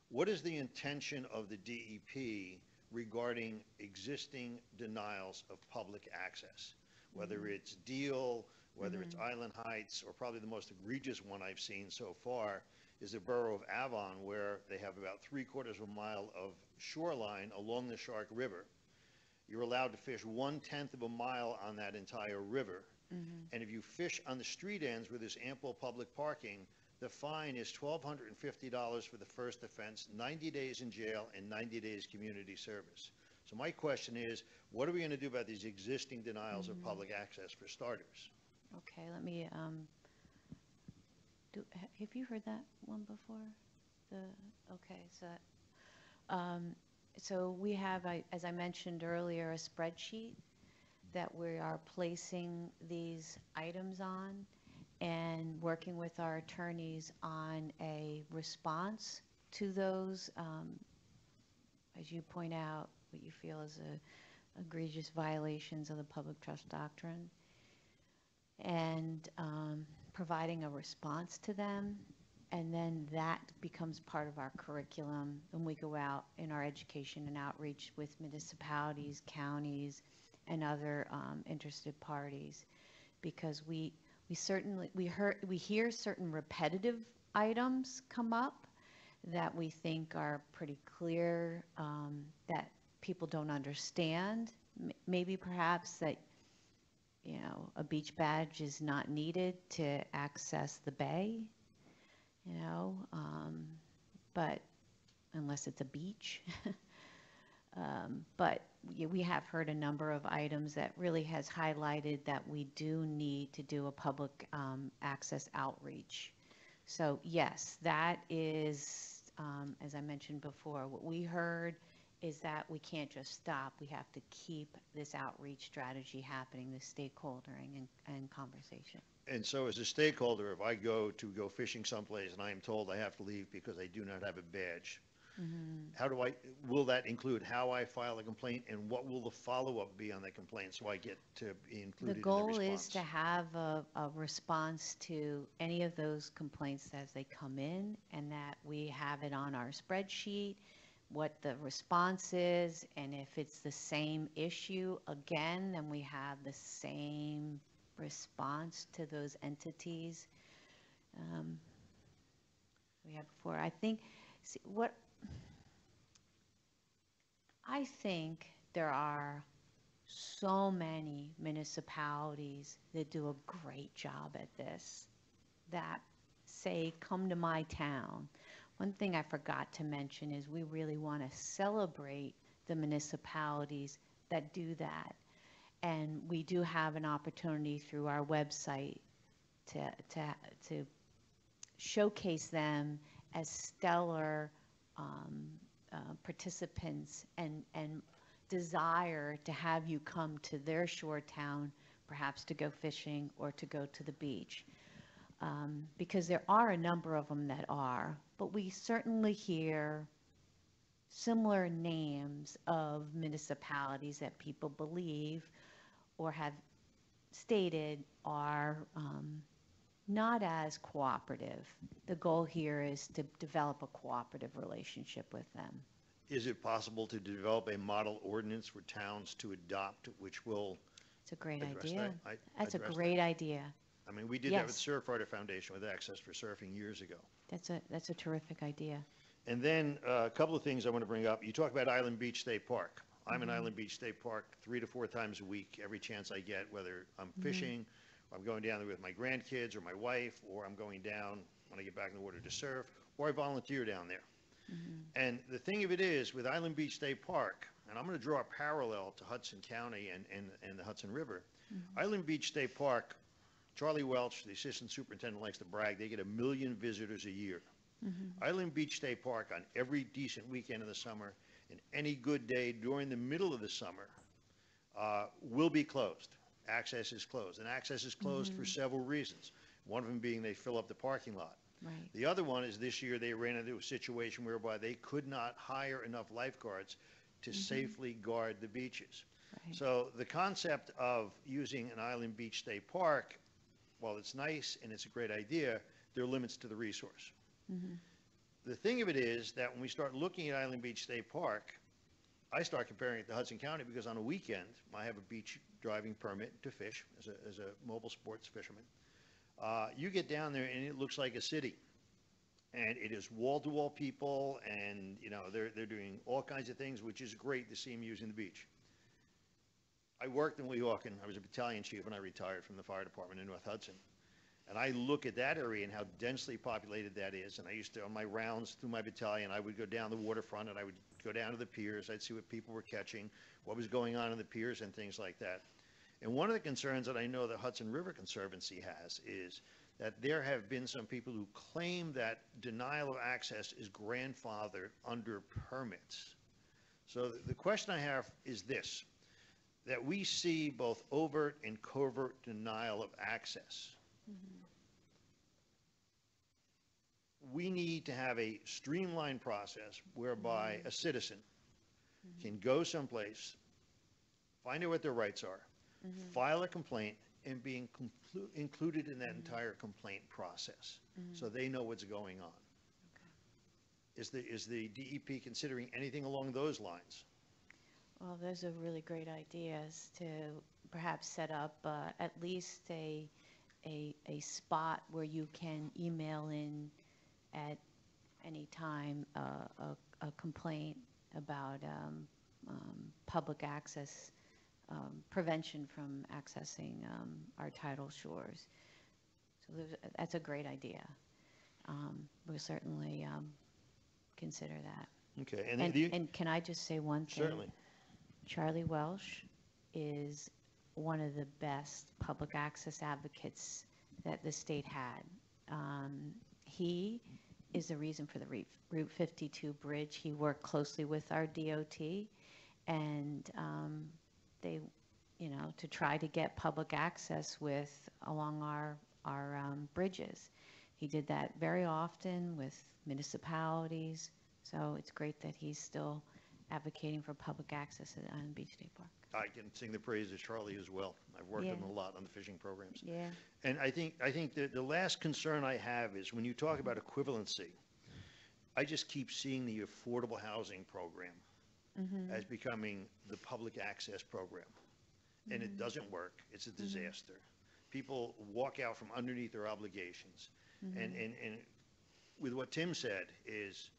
what is the intention of the DEP regarding existing denials of public access? Whether it's Deal, whether it's Island Heights, or probably the most egregious one I've seen so far is the borough of Avon, where they have about 3/4 of a mile of shoreline along the Shark River. You're allowed to fish 1/10 of a mile on that entire river. And if you fish on the street ends where there's ample public parking, the fine is $1,250 for the first offense, 90 days in jail, and 90 days community service. So my question is, what are we going to do about these existing denials of public access for starters?
Okay, let me, have you heard that one before? So we have, as I mentioned earlier, a spreadsheet that we are placing these items on and working with our attorneys on a response to those, as you point out, what you feel is egregious violations of the public trust doctrine, and providing a response to them. And then that becomes part of our curriculum when we go out in our education and outreach with municipalities, counties, and other interested parties, because we hear certain repetitive items come up that we think are pretty clear, that people don't understand. Maybe perhaps that, a beach badge is not needed to access the bay, but unless it's a beach. But we have heard a number of items that really has highlighted that we do need to do a public access outreach. So yes, that is, as I mentioned before, what we heard is that we can't just stop. We have to keep this outreach strategy happening, this stakeholdering and conversation.
And so as a stakeholder, if I go fishing someplace and I am told I have to leave because I do not have a badge, will that include how I file a complaint, and what will the follow-up be on the complaint so I get to be included in the response?
The goal is to have a response to any of those complaints as they come in, and that we have it on our spreadsheet, what the response is, and if it's the same issue again, then we have the same response to those entities we had before. I think there are so many municipalities that do a great job at this. that say, come to my town. One thing I forgot to mention is we really want to celebrate the municipalities that do that. And we do have an opportunity through our website to showcase them as stellar participants and desire to have you come to their shore town, perhaps to go fishing or to go to the beach. Because there are a number of them that are, but we certainly hear similar names of municipalities that people believe or have stated are not as cooperative. The goal here is to develop a cooperative relationship with them.
Is it possible to develop a model ordinance for towns to adopt, which will
It's a great
address
idea.
that?
That's a
Address
great
that?
idea.
I mean, we did that with
Yes.
Surfrider Foundation with Access for Surfing years ago.
That's a terrific idea.
And then a couple of things I want to bring up. You talk about Island Beach State Park. I'm in Island Beach State Park 3 to 4 times a week, every chance I get, whether I'm fishing, or I'm going down there with my grandkids or my wife, or I'm going down when I get back in the water to surf, or I volunteer down there. And the thing of it is, with Island Beach State Park, and I'm going to draw a parallel to Hudson County and the Hudson River, Island Beach State Park, Charlie Welch, the assistant superintendent, likes to brag, they get 1 million visitors a year. Island Beach State Park, on every decent weekend in the summer and any good day during the middle of the summer, will be closed. Access is closed. And access is closed for several reasons. One of them being they fill up the parking lot.
Right.
The other one is this year they ran into a situation whereby they could not hire enough lifeguards to safely guard the beaches.
Right.
So the concept of using an Island Beach State Park, while it's nice and it's a great idea, there are limits to the resource. The thing of it is that when we start looking at Island Beach State Park, I start comparing it to Hudson County because on a weekend, I have a beach driving permit to fish as a mobile sports fisherman. You get down there and it looks like a city. And it is wall-to-wall people and, you know, they're doing all kinds of things, which is great to see them using the beach. I worked in Weehawken. I was a battalion chief when I retired from the fire department in North Hudson. And I look at that area and how densely populated that is. And I used to, on my rounds through my battalion, I would go down the waterfront and I would go down to the piers. I'd see what people were catching, what was going on in the piers and things like that. And one of the concerns that I know the Hudson River Conservancy has is that there have been some people who claim that denial of access is grandfathered under permits. So the question I have is this, that we see both overt and covert denial of access. We need to have a streamlined process whereby a citizen can go someplace, find out what their rights are, file a complaint, and be included in that entire complaint process, so they know what's going on. Is the DEP considering anything along those lines?
Well, those are really great ideas to perhaps set up at least a spot where you can email in at any time a complaint about public access, prevention from accessing our tidal shores. So that's a great idea. We'll certainly consider that.
Okay,
And can I just say one thing?
certainly.
Charlie Welsh is one of the best public access advocates that the state had. He is the reason for the Route 52 bridge. He worked closely with our DOT, and they, you know, to try to get public access along our bridges. He did that very often with municipalities, so it's great that he's still advocating for public access at Island Beach State Park.
I can sing the praises of Charlie as well. I've worked with him a lot on the fishing programs.
Yeah.
And I think that the last concern I have is when you talk about equivalency, I just keep seeing the affordable housing program as becoming the public access program. And it doesn't work. It's a disaster. People walk out from underneath their obligations. And with what Tim said is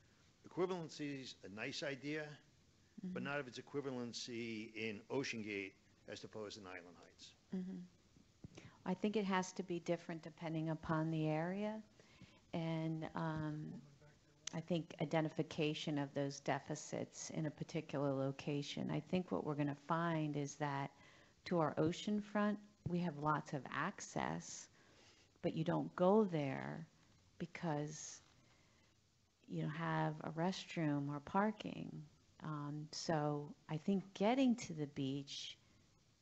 equivalency is a nice idea, but not if it's equivalency in Ocean Gate as opposed to Island Heights.
I think it has to be different depending upon the area. And I think identification of those deficits in a particular location. I think what we're going to find is that to our ocean front, we have lots of access, but you don't go there because you don't have a restroom or parking. So I think getting to the beach,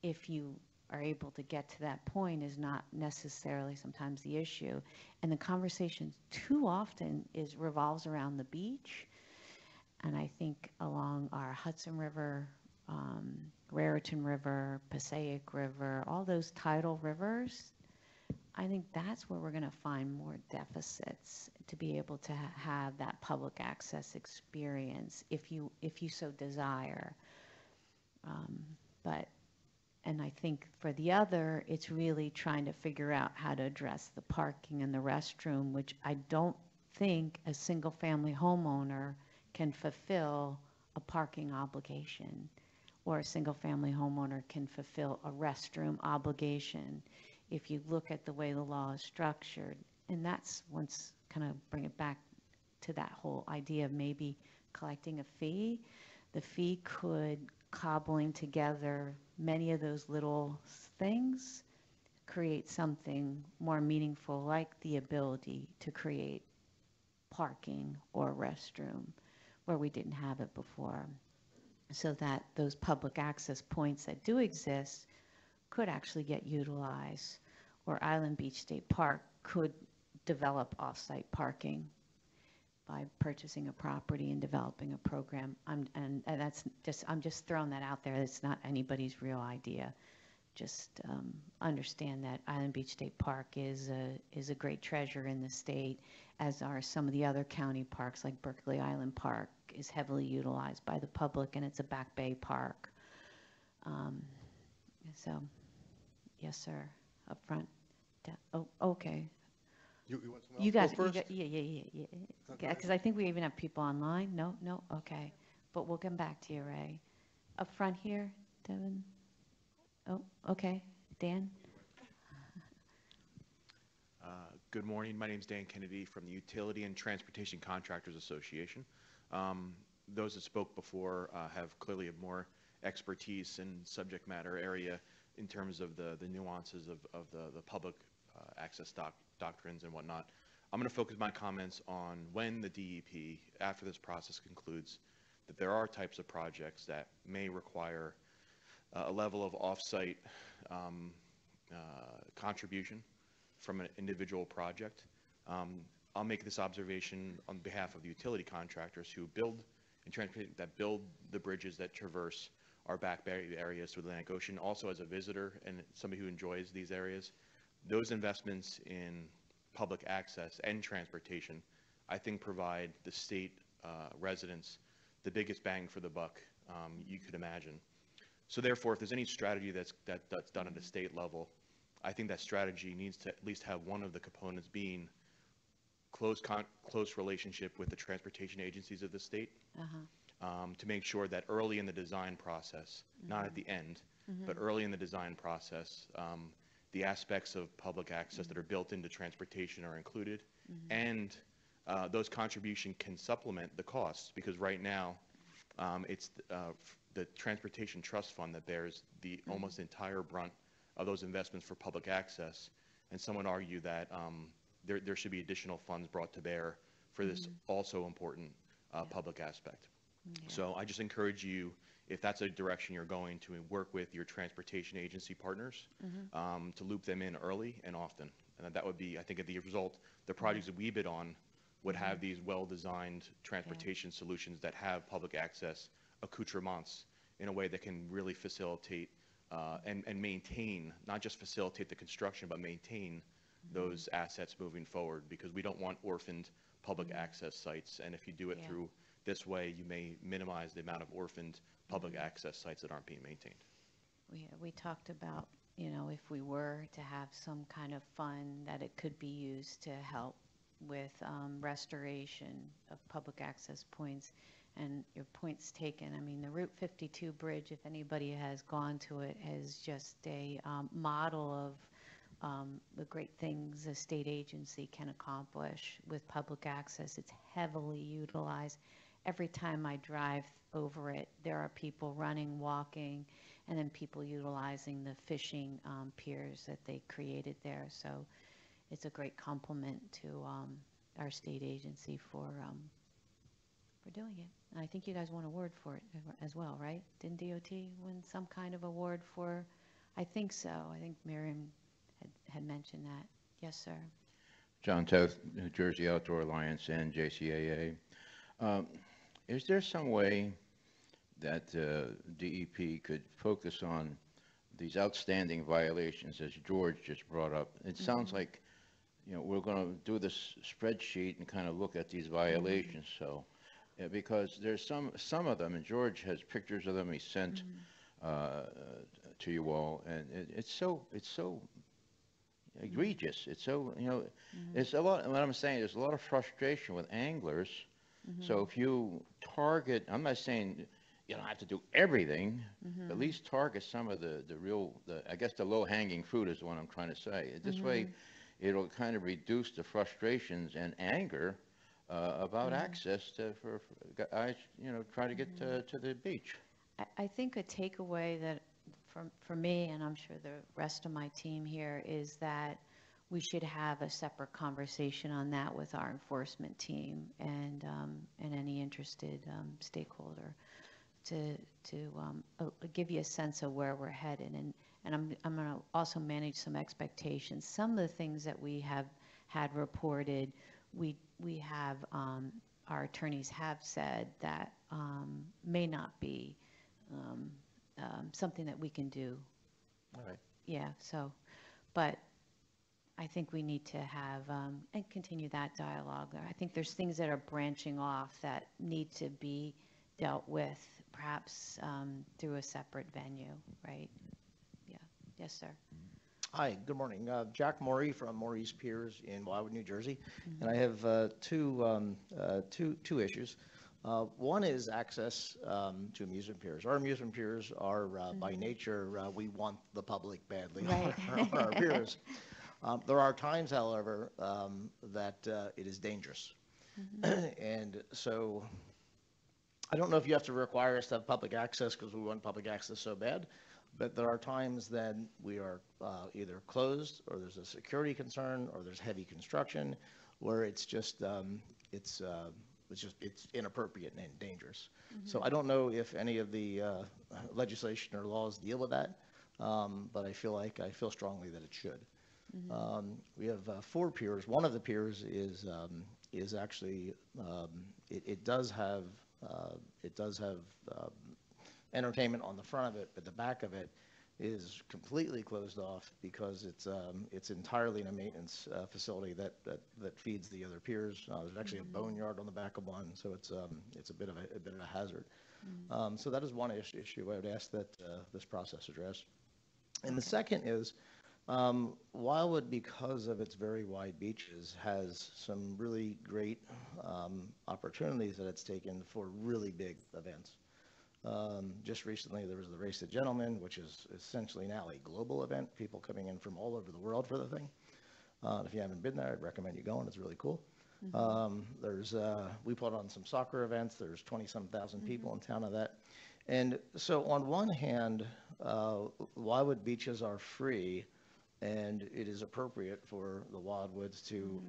if you are able to get to that point, is not necessarily sometimes the issue. And the conversation too often revolves around the beach. And I think along our Hudson River, Raritan River, Passaic River, all those tidal rivers, I think that's where we're going to find more deficits to be able to have that public access experience if you so desire. And I think for the other, it's really trying to figure out how to address the parking and the restroom, which I don't think a single-family homeowner can fulfill a parking obligation, or a single-family homeowner can fulfill a restroom obligation if you look at the way the law is structured. And that's once kind of bring it back to that whole idea of maybe collecting a fee. The fee could, cobbling together many of those little things, create something more meaningful, like the ability to create parking or restroom where we didn't have it before, so that those public access points that do exist could actually get utilized, or Island Beach State Park could develop off-site parking by purchasing a property and developing a program. And that's just, I'm just throwing that out there. It's not anybody's real idea. Just understand that Island Beach State Park is a great treasure in the state, as are some of the other county parks, like Berkeley Island Park is heavily utilized by the public, and it's a back bay park. So, yes, sir, up front. Oh, okay.
You want someone else
You
to
guys,
go first?
yeah.
Okay.
Because I think we even have people online. No, okay. But we'll come back to you, Ray. Up front here, Devin. Oh, okay. Dan?
Good morning. My name is Dan Kennedy from the Utility and Transportation Contractors Association. Those that spoke before have clearly more expertise in subject matter area in terms of the nuances of the public access doctrines and whatnot. I'm going to focus my comments on when the DEP, after this process concludes, that there are types of projects that may require a level of off-site contribution from an individual project. I'll make this observation on behalf of the utility contractors who build and transport, that build the bridges that traverse our back bay areas to the Atlantic Ocean. Also, as a visitor and somebody who enjoys these areas, those investments in public access and transportation, I think, provide the state residents the biggest bang for the buck you could imagine. So therefore, if there's any strategy that's done at a state level, I think that strategy needs to at least have one of the components being close relationship with the transportation agencies of the state, to make sure that early in the design process, not at the end, but early in the design process, the aspects of public access that are built into transportation are included, and those contributions can supplement the costs, because right now it's the Transportation Trust Fund that bears the almost entire brunt of those investments for public access, and some would argue that there should be additional funds brought to bear for this also important public aspect. So I just encourage you, if that's a direction you're going, to work with your transportation agency partners to loop them in early and often. And that would be, I think, the result, the projects that we bid on would have these well-designed transportation solutions that have public access accoutrements in a way that can really facilitate and maintain, not just facilitate the construction, but maintain those assets moving forward, because we don't want orphaned public access sites. And if you do it through this way, you may minimize the amount of orphaned public access sites that aren't being maintained.
We talked about, you know, if we were to have some kind of fund that it could be used to help with restoration of public access points. And your point's taken. I mean, the Route 52 bridge, if anybody has gone to it, is just a model of the great things a state agency can accomplish with public access. It's heavily utilized. Every time I drive over it, there are people running, walking, and then people utilizing the fishing piers that they created there. So it's a great compliment to our state agency for doing it. And I think you guys won an award for it as well, right? Didn't DOT win some kind of award for? I think so. I think Miriam had mentioned that. Yes, sir.
John Toth, New Jersey Outdoor Alliance and JCAA. Is there some way that DEP could focus on these outstanding violations, as George just brought up? It sounds like, you know, we're going to do this spreadsheet and kind of look at these violations. So, because there's some of them, and George has pictures of them he sent to you all, and it's so egregious. It's so, you know, it's a lot. What I'm saying, there's a lot of frustration with anglers. So if you target, I'm not saying you don't have to do everything, but at least target some of the I guess the low-hanging fruit is what I'm trying to say. This way, it'll kind of reduce the frustrations and anger about access for guys, you know, trying to get to the beach.
I think a takeaway that for me, and I'm sure the rest of my team here, is that we should have a separate conversation on that with our enforcement team and any interested stakeholder to give you a sense of where we're headed. And I'm going to also manage some expectations. Some of the things that we have had reported, we have our attorneys have said that may not be something that we can do.
All right.
Yeah. So, but I think we need to have and continue that dialogue. I think there's things that are branching off that need to be dealt with, perhaps through a separate venue, right? Yeah. Yes, sir.
Hi, good morning. Jack Morey from Morey's Piers in Wildwood, New Jersey. And I have two issues. One is access to amusement piers. Our amusement piers are, by nature, we want the public badly on our piers. There are times, however, that it is dangerous. And so I don't know if you have to require us to have public access because we want public access so bad, but there are times that we are either closed or there's a security concern or there's heavy construction where it's just, it's inappropriate and dangerous. So I don't know if any of the legislation or laws deal with that, but I feel strongly that it should. We have 4 piers. One of the piers is actually it does have entertainment on the front of it, but the back of it is completely closed off because it's entirely in a maintenance facility that feeds the other piers. There's actually a boneyard on the back of one, so it's a bit of a hazard. So that is one issue I would ask that this process address. And the second is Wildwood, because of its very wide beaches, has some really great opportunities that it's taken for really big events. Just recently, there was the Race to Gentlemen, which is essentially now a global event, people coming in from all over the world for the thing. If you haven't been there, I'd recommend you going. It's really cool. We put on some soccer events. There's 20-some thousand people in town of that. And so on one hand, Wildwood beaches are free, and it is appropriate for the Wildwoods to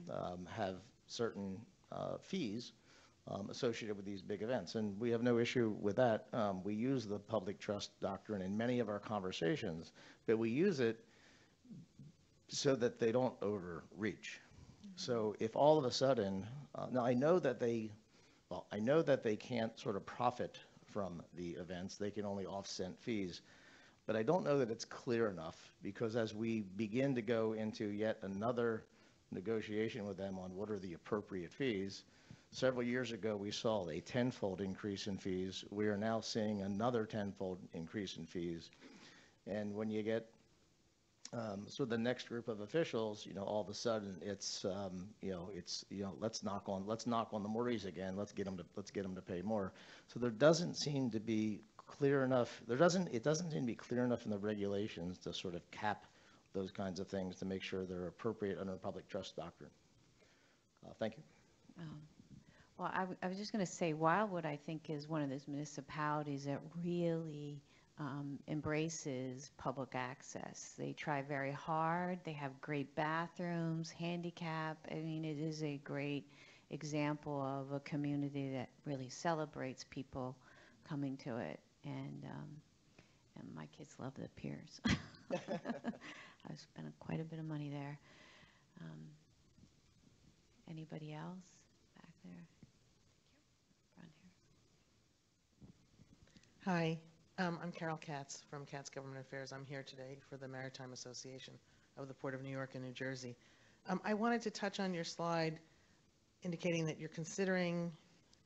have certain fees associated with these big events. And we have no issue with that. We use the public trust doctrine in many of our conversations, but we use it so that they don't overreach. So if all of a sudden, now I know that they can't sort of profit from the events. They can only offset fees. But I don't know that it's clear enough, because as we begin to go into yet another negotiation with them on what are the appropriate fees, several years ago we saw a 10-fold increase in fees. We are now seeing another 10-fold increase in fees. And when you get so the next group of officials, all of a sudden it's let's knock on the Morys again. Let's get them to pay more. So there doesn't seem to be clear enough. It doesn't seem to be clear enough in the regulations to sort of cap those kinds of things to make sure they're appropriate under the public trust doctrine. Thank you.
Well, I was just going to say, Wildwood, I think, is one of those municipalities that really embraces public access. They try very hard. They have great bathrooms, handicap. I mean, it is a great example of a community that really celebrates people coming to it. And my kids love the piers. I've spent quite a bit of money there. Anybody else back there? Front here.
Hi, I'm Carol Katz from Katz Government Affairs. I'm here today for the Maritime Association of the Port of New York and New Jersey. I wanted to touch on your slide indicating that you're considering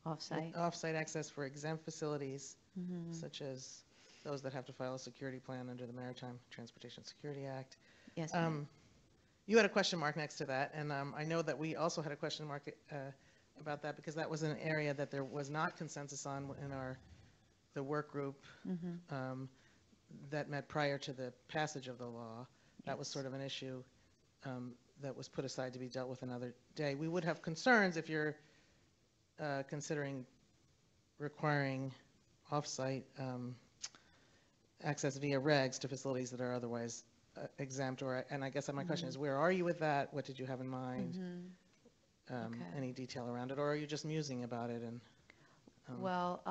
Offsite.
access for exempt facilities, such as those that have to file a security plan under the Maritime Transportation Security Act.
Yes, ma'am.
You had a question mark next to that, and I know that we also had a question mark about that because that was an area that there was not consensus on in the work group that met prior to the passage of the law. That was sort of an issue that was put aside to be dealt with another day. We would have concerns if you're considering requiring off-site access via regs to facilities that are otherwise exempt, and I guess my question is, where are you with that? What did you have in mind?
Okay.
Any detail around it, or are you just musing about it? And
Well,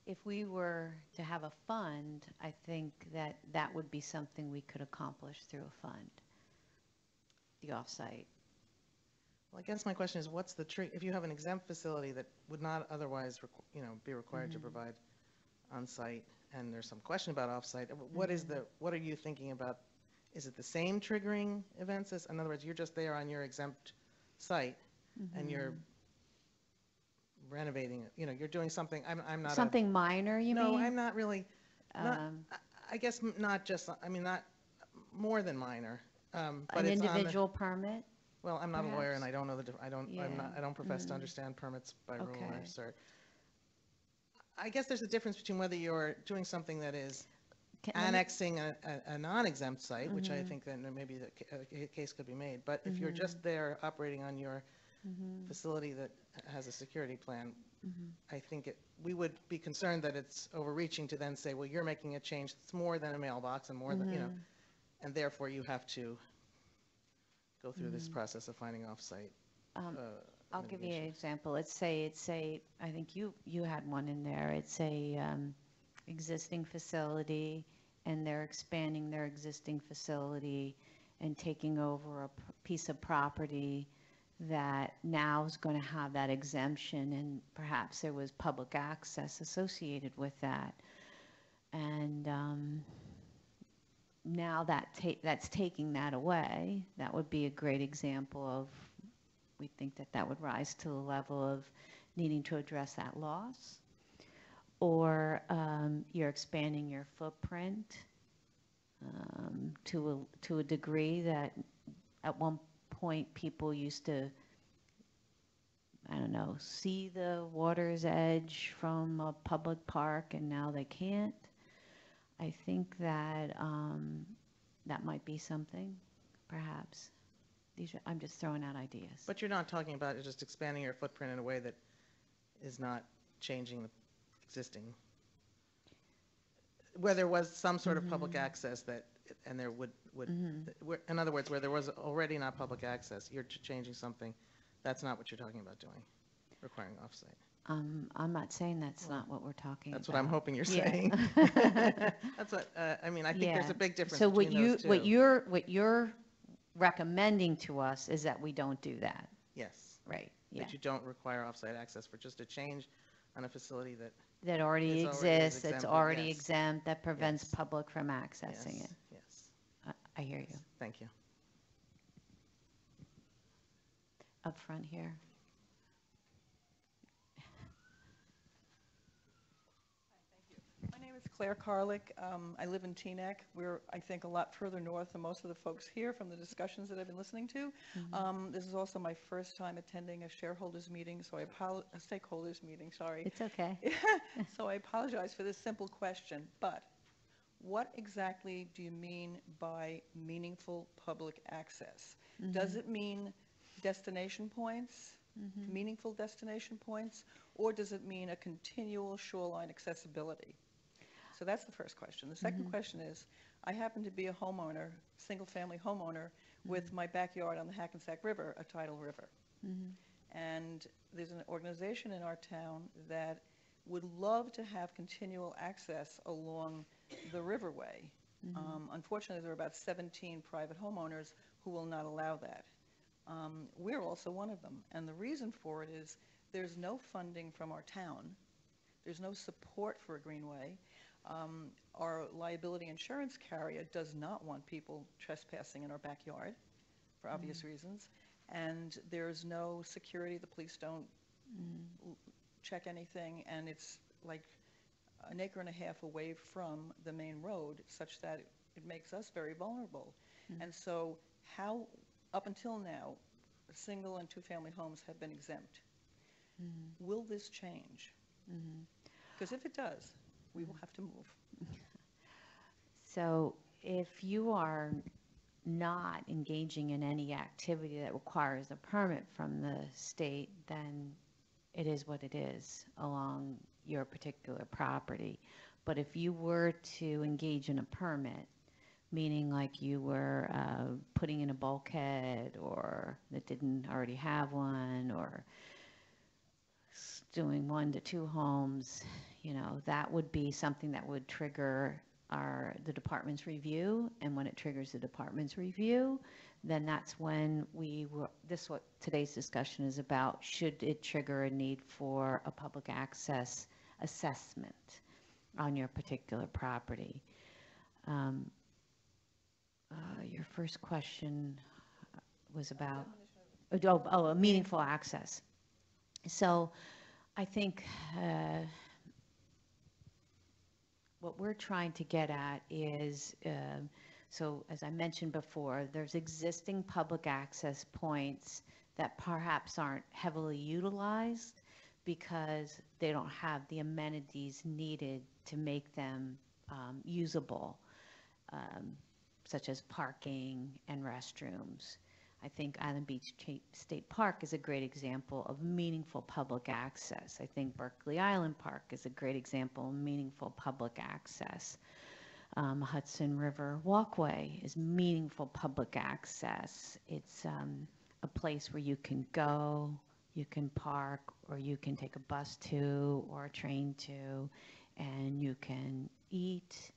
if we were to have a fund, I think that would be something we could accomplish through a fund, the offsite.
well, I guess my question is, what's the trick if you have an exempt facility that would not otherwise, be required to provide on-site, and there's some question about off-site? What are you thinking about? Is it the same triggering events as, in other words, you're just there on your exempt site, and you're renovating it, you're doing something, I'm not
Something minor, you mean?
No, I'm not really, I guess not just, not more than minor. But
An
it's on the-
individual permit?
Well, I'm not a lawyer, and
perhaps?
I don't know I don't profess to understand permits by rule
Okay.
or cert. I guess there's a difference between whether you're doing something that is annexing a non-exempt site, which I think then maybe a case could be made. But if you're just there operating on your facility that has a security plan, I think we would be concerned that it's overreaching to then say, well, you're making a change that's more than a mailbox and more than, and therefore you have to go through this process of finding off-site.
I'll give you an example. Let's say, I think you had one in there. It's a existing facility, and they're expanding their existing facility and taking over a piece of property that now is going to have that exemption, and perhaps there was public access associated with that. And now that's taking that away. That would be a great example of, we think that would rise to the level of needing to address that loss. Or you're expanding your footprint to a degree that at one point people used to, I don't know, see the water's edge from a public park, and now they can't. I think that that might be something, perhaps. I'm just throwing out ideas.
But you're not talking about just expanding your footprint in a way that is not changing the existing, where there was some sort of public access and there would in other words, where there was already not public access, you're changing something. That's not what you're talking about doing, requiring offsite.
I'm not saying that's not what we're talking about.
That's what I'm hoping you're saying. That's what, I think there's a big difference
so
between those two.
What you're recommending to us is that we don't do that.
Yes.
Right, yeah.
That you don't require offsite access for just a change on a facility
That already
It's already
exists, that's
exempted,
already
yes.
exempt, that prevents
Yes.
public from accessing
yes,
it.
yes.
I hear you.
Thank you.
Up front here.
My name is Claire Carlick. I live in Teaneck. We're, I think, a lot further north than most of the folks here from the discussions that I've been listening to. This is also my first time attending a shareholders meeting, so a stakeholders meeting, sorry.
It's okay.
So I apologize for this simple question, but what exactly do you mean by meaningful public access? Does it mean destination points, meaningful destination points, or does it mean a continual shoreline accessibility? So that's the first question. The second question is, I happen to be a homeowner, single-family homeowner, with my backyard on the Hackensack River, a tidal river. And there's an organization in our town that would love to have continual access along the riverway. Unfortunately, there are about 17 private homeowners who will not allow that. We're also one of them, and the reason for it is there's no funding from our town. There's no support for a greenway. Our liability insurance carrier does not want people trespassing in our backyard for obvious reasons, and there's no security. The police don't check anything, and it's like an acre and a half away from the main road, such that it makes us very vulnerable. And so how, up until now, single and two-family homes have been exempt. Will this change? Because if it does, we will have to move.
So if you are not engaging in any activity that requires a permit from the state, then it is what it is along your particular property. But if you were to engage in a permit, meaning like you were putting in a bulkhead or that didn't already have one, or doing 1 to 2 homes, you know, that would be something that would trigger the department's review. And when it triggers the department's review, then that's when what today's discussion is about. Should it trigger a need for a public access assessment on your particular property? Your first question was about, a meaningful access. So I think what we're trying to get at is, so as I mentioned before, there's existing public access points that perhaps aren't heavily utilized because they don't have the amenities needed to make them usable, such as parking and restrooms. I think Island Beach State Park is a great example of meaningful public access. I think Berkeley Island Park is a great example of meaningful public access. Hudson River Walkway is meaningful public access. It's a place where you can go, you can park, or you can take a bus to or a train to, and you can eat,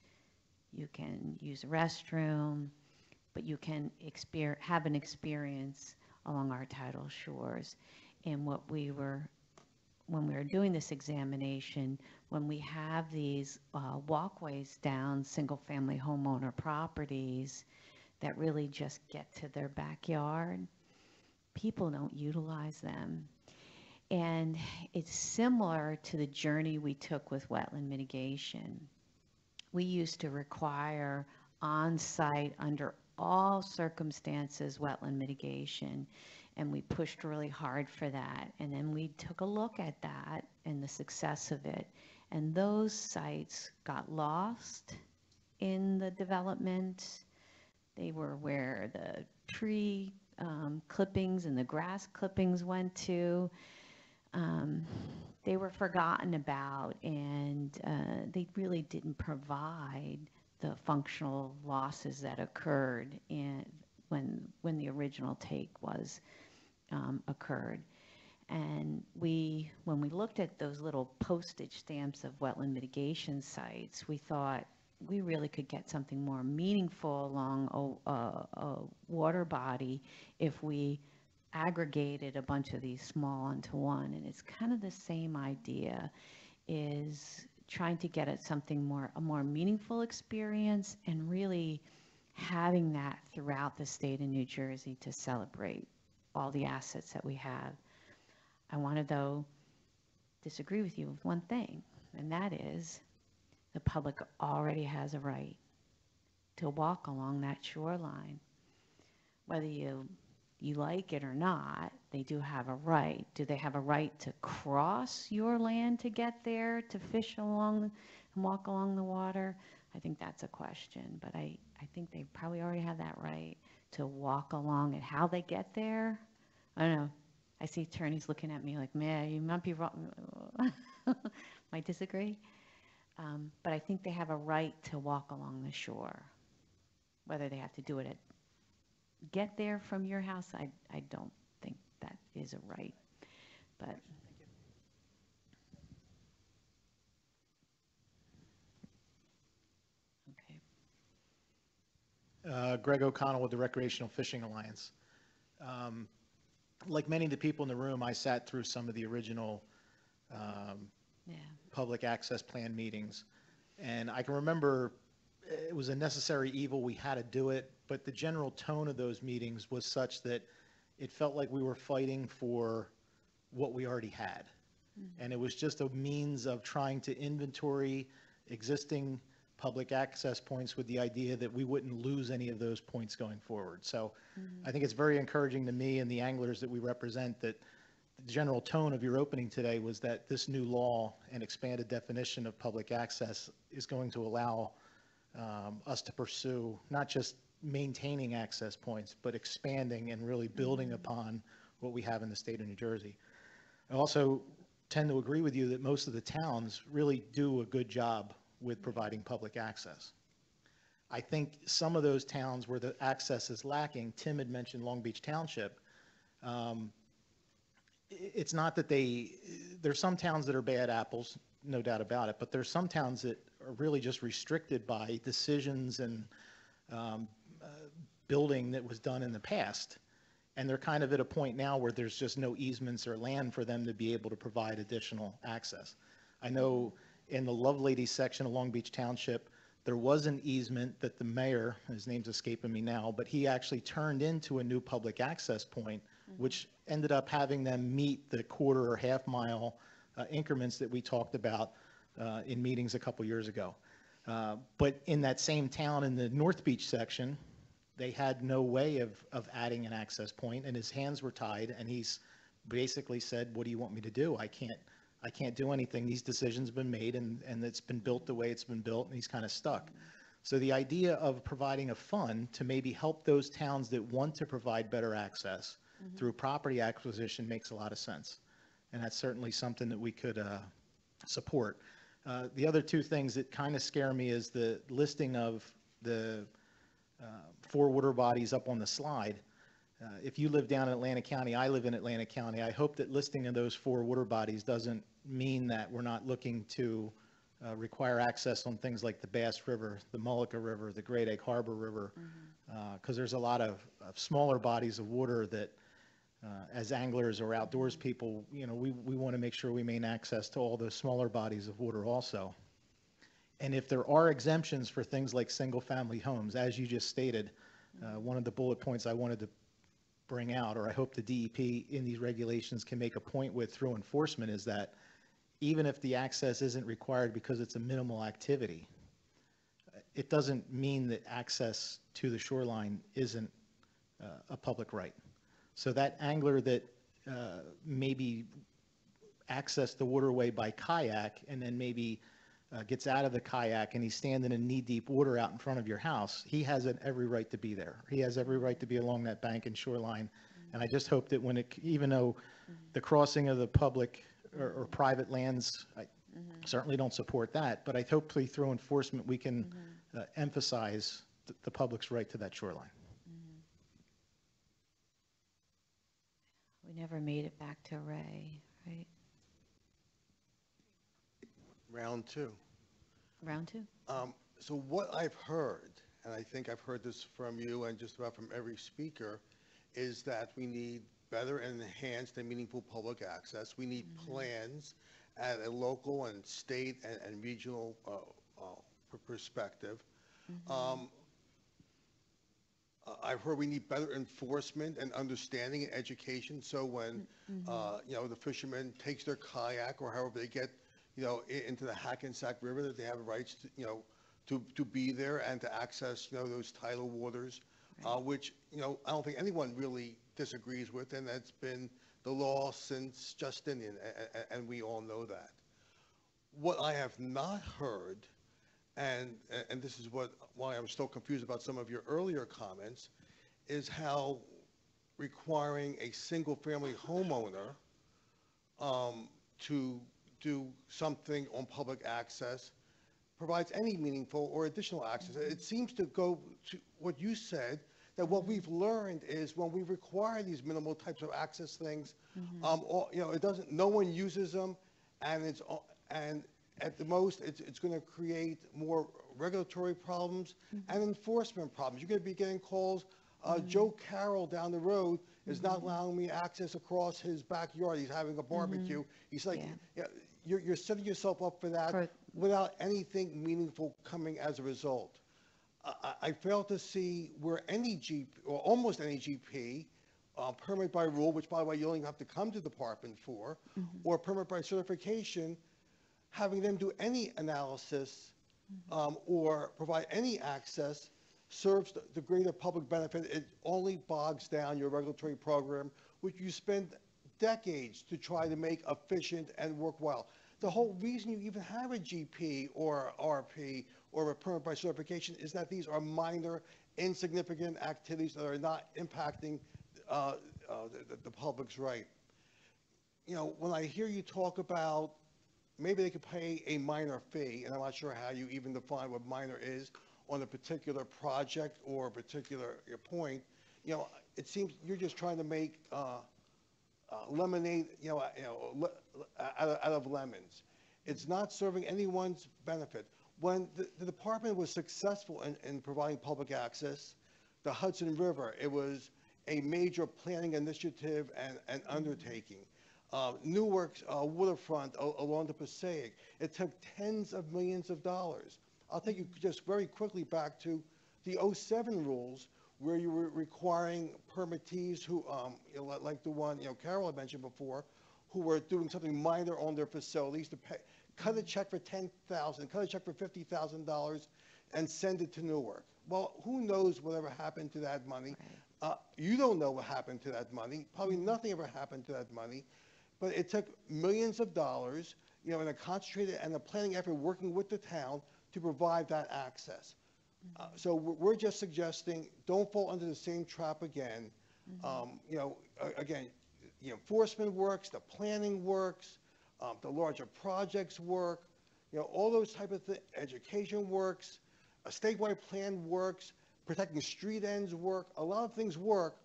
you can use a restroom, but you can have an experience along our tidal shores. And when we were doing this examination, when we have these walkways down single-family homeowner properties that really just get to their backyard, people don't utilize them. And it's similar to the journey we took with wetland mitigation. We used to require on-site, under all circumstances, wetland mitigation, and we pushed really hard for that. And then we took a look at that and the success of it, and those sites got lost in the development. They were where the tree clippings and the grass clippings went to. They were forgotten about, and they really didn't provide the functional losses that occurred when the original take was occurred. And when we looked at those little postage stamps of wetland mitigation sites, we thought we really could get something more meaningful along a water body if we aggregated a bunch of these small onto one. And it's kind of the same idea, is trying to get at something a more meaningful experience, and really having that throughout the state of New Jersey to celebrate all the assets that we have. I want to, though, disagree with you with one thing, and that is the public already has a right to walk along that shoreline. Whether you like it or not, they do have a right. Do they have a right to cross your land to get there, to fish along and walk along the water? I think that's a question, but I think they probably already have that right to walk along, and how they get there, I don't know. I see attorneys looking at me like, man, you might be wrong. Might disagree. But I think they have a right to walk along the shore. Whether they have to do it get there from your house, I don't think that is a right. But okay.
Greg O'Connell with the Recreational Fishing Alliance. Like many of the people in the room, I sat through some of the original public access plan meetings. And I can remember it was a necessary evil. We had to do it. But the general tone of those meetings was such that it felt like we were fighting for what we already had. Mm-hmm. And it was just a means of trying to inventory existing public access points with the idea that we wouldn't lose any of those points going forward. So I think it's very encouraging to me and the anglers that we represent that the general tone of your opening today was that this new law and expanded definition of public access is going to allow us to pursue not just maintaining access points, but expanding and really building upon what we have in the state of New Jersey. I also tend to agree with you that most of the towns really do a good job with providing public access. I think some of those towns where the access is lacking, Tim had mentioned Long Beach Township, it's not that there's some towns that are bad apples, no doubt about it, but there's some towns that are really just restricted by decisions and building that was done in the past. And they're kind of at a point now where there's just no easements or land for them to be able to provide additional access. I know in the Lovelady section of Long Beach Township, there was an easement that the mayor, his name's escaping me now, but he actually turned into a new public access point, which ended up having them meet the quarter or half mile increments that we talked about in meetings a couple years ago. But in that same town in the North Beach section, they had no way of adding an access point, and his hands were tied, and he's basically said, what do you want me to do? I can't do anything. These decisions have been made, and it's been built the way it's been built, and he's kind of stuck. So the idea of providing a fund to maybe help those towns that want to provide better access through property acquisition makes a lot of sense. And that's certainly something that we could support. The other two things that kind of scare me is the listing of the 4 water bodies up on the slide. If you live down in Atlantic County, I live in Atlantic County, I hope that listing of those 4 water bodies doesn't mean that we're not looking to require access on things like the Bass River, the Mullica River, the Great Egg Harbor River, because there's a lot of smaller bodies of water that as anglers or outdoors people, you know, we want to make sure we maintain access to all those smaller bodies of water also. And if there are exemptions for things like single-family homes, as you just stated, one of the bullet points I wanted to bring out, or I hope the DEP in these regulations can make a point with through enforcement, is that even if the access isn't required because it's a minimal activity, it doesn't mean that access to the shoreline isn't a public right. So that angler that maybe accessed the waterway by kayak and then maybe gets out of the kayak and he's standing in knee-deep water out in front of your house, he has every right to be there. He has every right to be along that bank and shoreline. And I just hope that when it, even though the crossing of the public or private lands, I certainly don't support that, but I hopefully through enforcement we can emphasize the public's right to that shoreline.
We never made it back to Ray, right?
Round 2.
Round 2?
So what I've heard, and I think I've heard this from you and just about from every speaker, is that we need better and enhanced and meaningful public access. We need plans at a local and state and regional perspective. I've heard we need better enforcement and understanding and education. So when, you know, the fisherman takes their kayak or however they get, you know, into the Hackensack River, that they have rights to, you know, to be there and to access, you know, those tidal waters, which, you know, I don't think anyone really disagrees with, and that's been the law since Justinian, and we all know that. What I have not heard and this is why I'm still confused about some of your earlier comments, is how requiring a single-family homeowner to do something on public access provides any meaningful or additional access. It seems to go to what you said, that what we've learned is when we require these minimal types of access things, it doesn't, no one uses them, and at the most, it's going to create more regulatory problems and enforcement problems. You're going to be getting calls. Joe Carroll down the road is not allowing me access across his backyard. He's having a barbecue. He's like, you're setting yourself up for that without anything meaningful coming as a result. I fail to see where any GP, or almost any GP, permit by rule, which by the way you don't even have to come to the department for, or permit by certification, having them do any analysis or provide any access serves the greater public benefit. It only bogs down your regulatory program, which you spend decades to try to make efficient and worthwhile. The whole reason you even have a GP or RP or a permit by certification is that these are minor, insignificant activities that are not impacting the public's right. You know, when I hear you talk about maybe they could pay a minor fee, and I'm not sure how you even define what minor is on a particular project or a particular point, you know, it seems you're just trying to make lemonade, out of lemons. It's not serving anyone's benefit. When the department was successful in providing public access, the Hudson River, it was a major planning initiative and undertaking. Newark's Waterfront along the Passaic, it took tens of millions of dollars. I'll take you just very quickly back to the 07 rules, where you were requiring permittees who, like the one, Carol had mentioned before, who were doing something minor on their facilities to pay, cut a check for $10,000, cut a check for $50,000, and send it to Newark. Well, who knows whatever happened to that money? You don't know what happened to that money. Probably nothing ever happened to that money. But it took millions of dollars, in a concentrated and a planning effort working with the town to provide that access. So we're just suggesting, don't fall under the same trap again. Again, the enforcement works, the planning works, the larger projects work, all those type of things. Education works, a statewide plan works, protecting street ends work, a lot of things work.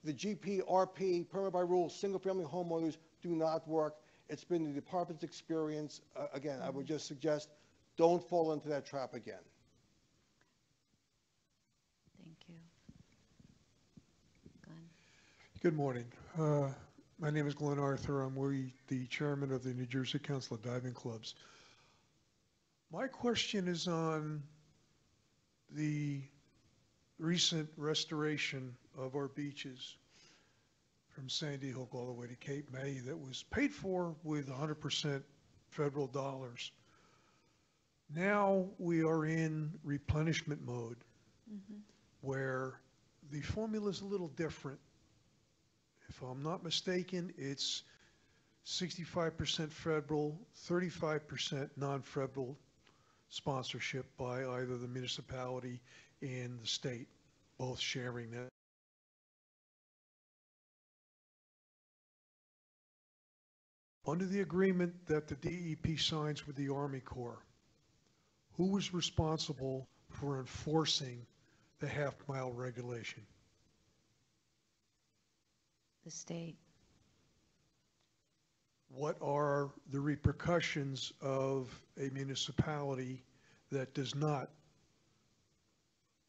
The GP, RP, permit by rule, single-family homeowners do not work. It's been the department's experience. Again, I would just suggest, don't fall into that trap again.
Thank you. Glenn?
Good morning. My name is Glenn Arthur. I'm the chairman of the New Jersey Council of Diving Clubs. My question is on the recent restoration of our beaches from Sandy Hook all the way to Cape May that was paid for with 100% federal dollars. Now we are in replenishment mode, where the formula is a little different. If I'm not mistaken, it's 65% federal, 35% non-federal sponsorship by either the municipality and the state, both sharing that. Under the agreement that the DEP signs with the Army Corps, who is responsible for enforcing the half-mile regulation?
The state.
What are the repercussions of a municipality that does not?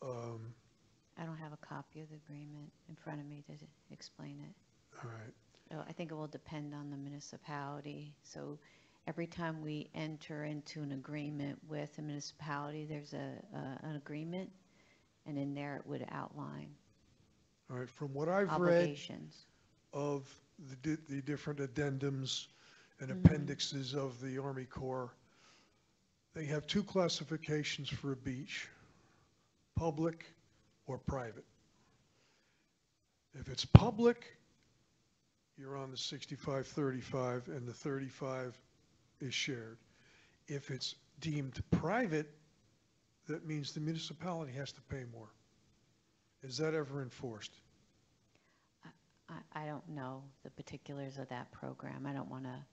I don't have a copy of the agreement in front of me to explain it.
All right.
So I think it will depend on the municipality. So every time we enter into an agreement with a municipality, there's an agreement, and in there it would outline
All right. From what I've read
obligations.
of the different addendums and appendixes of the Army Corps, they have two classifications for a beach: public or private. If it's public, you're on the 65-35, and the 35 is shared. If it's deemed private, that means the municipality has to pay more. Is that ever enforced?
I don't know the particulars of that program. I don't want to,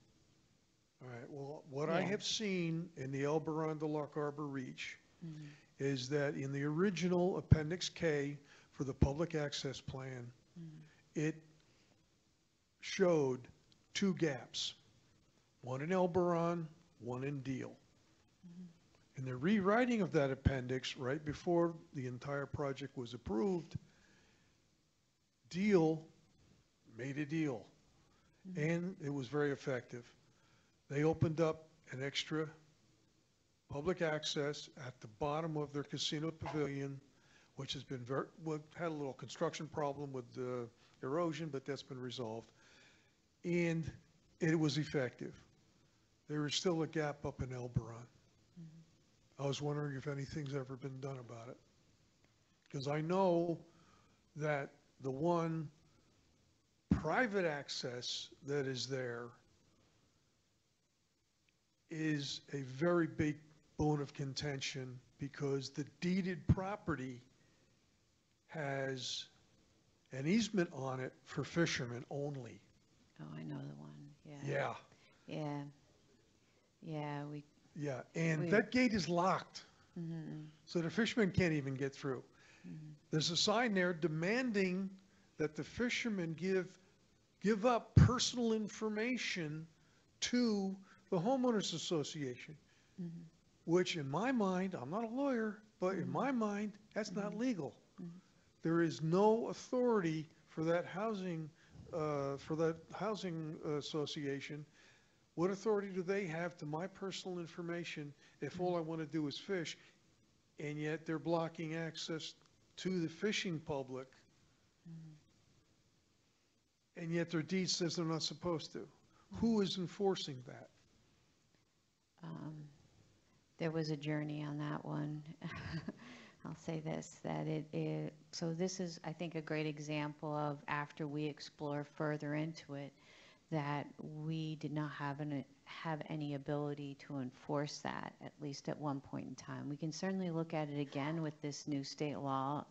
All right, well, what I
Yeah.
have seen in the El Baron de Lock Harbor Reach is that in the original Appendix K for the public access plan, it showed two gaps, one in El Baron, one in Deal. In the rewriting of that appendix, right before the entire project was approved, Deal made a deal, and it was very effective. They opened up an extra public access at the bottom of their casino pavilion, which has been had a little construction problem with the erosion, but that's been resolved. And it was effective. There is still a gap up in El Baron. I was wondering if anything's ever been done about it. Because I know that the one private access that is there is a very big bone of contention because the deeded property has an easement on it for fishermen only.
oh, I know the one, yeah.
Yeah,
Yeah. Yeah,
yeah, and
We-
that gate is locked, so the fishermen can't even get through. There's a sign there demanding that the fishermen give up personal information to the homeowners association, which in my mind, I'm not a lawyer, but in my mind, that's not legal. There is no authority for that housing association. What authority do they have to my personal information if all I want to do is fish, and yet they're blocking access to the fishing public, and yet their deed says they're not supposed to? Who is enforcing that?
There was a journey on that one. I'll say this, that so this is, I think, a great example of after we explore further into it, that we did not have any ability to enforce that, at least at one point in time. We can certainly look at it again with this new state law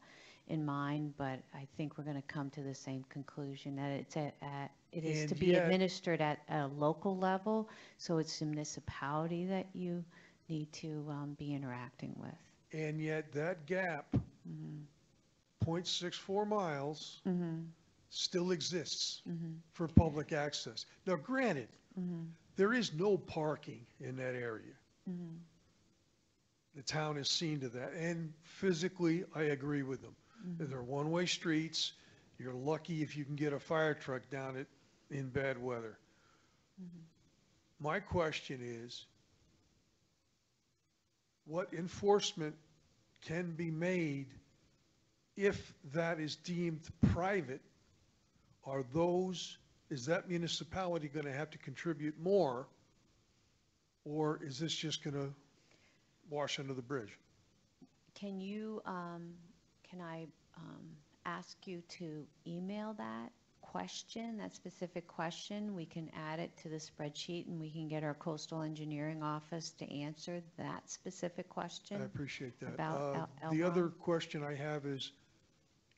in mind, but I think we're going to come to the same conclusion, that it is to
And
be
yet-
administered at a local level, so it's the municipality that you need to be interacting with.
And yet that gap, 0.64 miles, still exists for public access. Now, granted, there is no parking in that area. The town has seen to that, and physically, I agree with them. They're one-way streets. You're lucky if you can get a fire truck down it in bad weather. My question is, what enforcement can be made if that is deemed private? Is that municipality going to have to contribute more, or is this just going to wash under the bridge?
Can I ask you to email that question, that specific question? We can add it to the spreadsheet and we can get our coastal engineering office to answer that specific question.
I appreciate that.
About
The other
Elmont?
question I have is,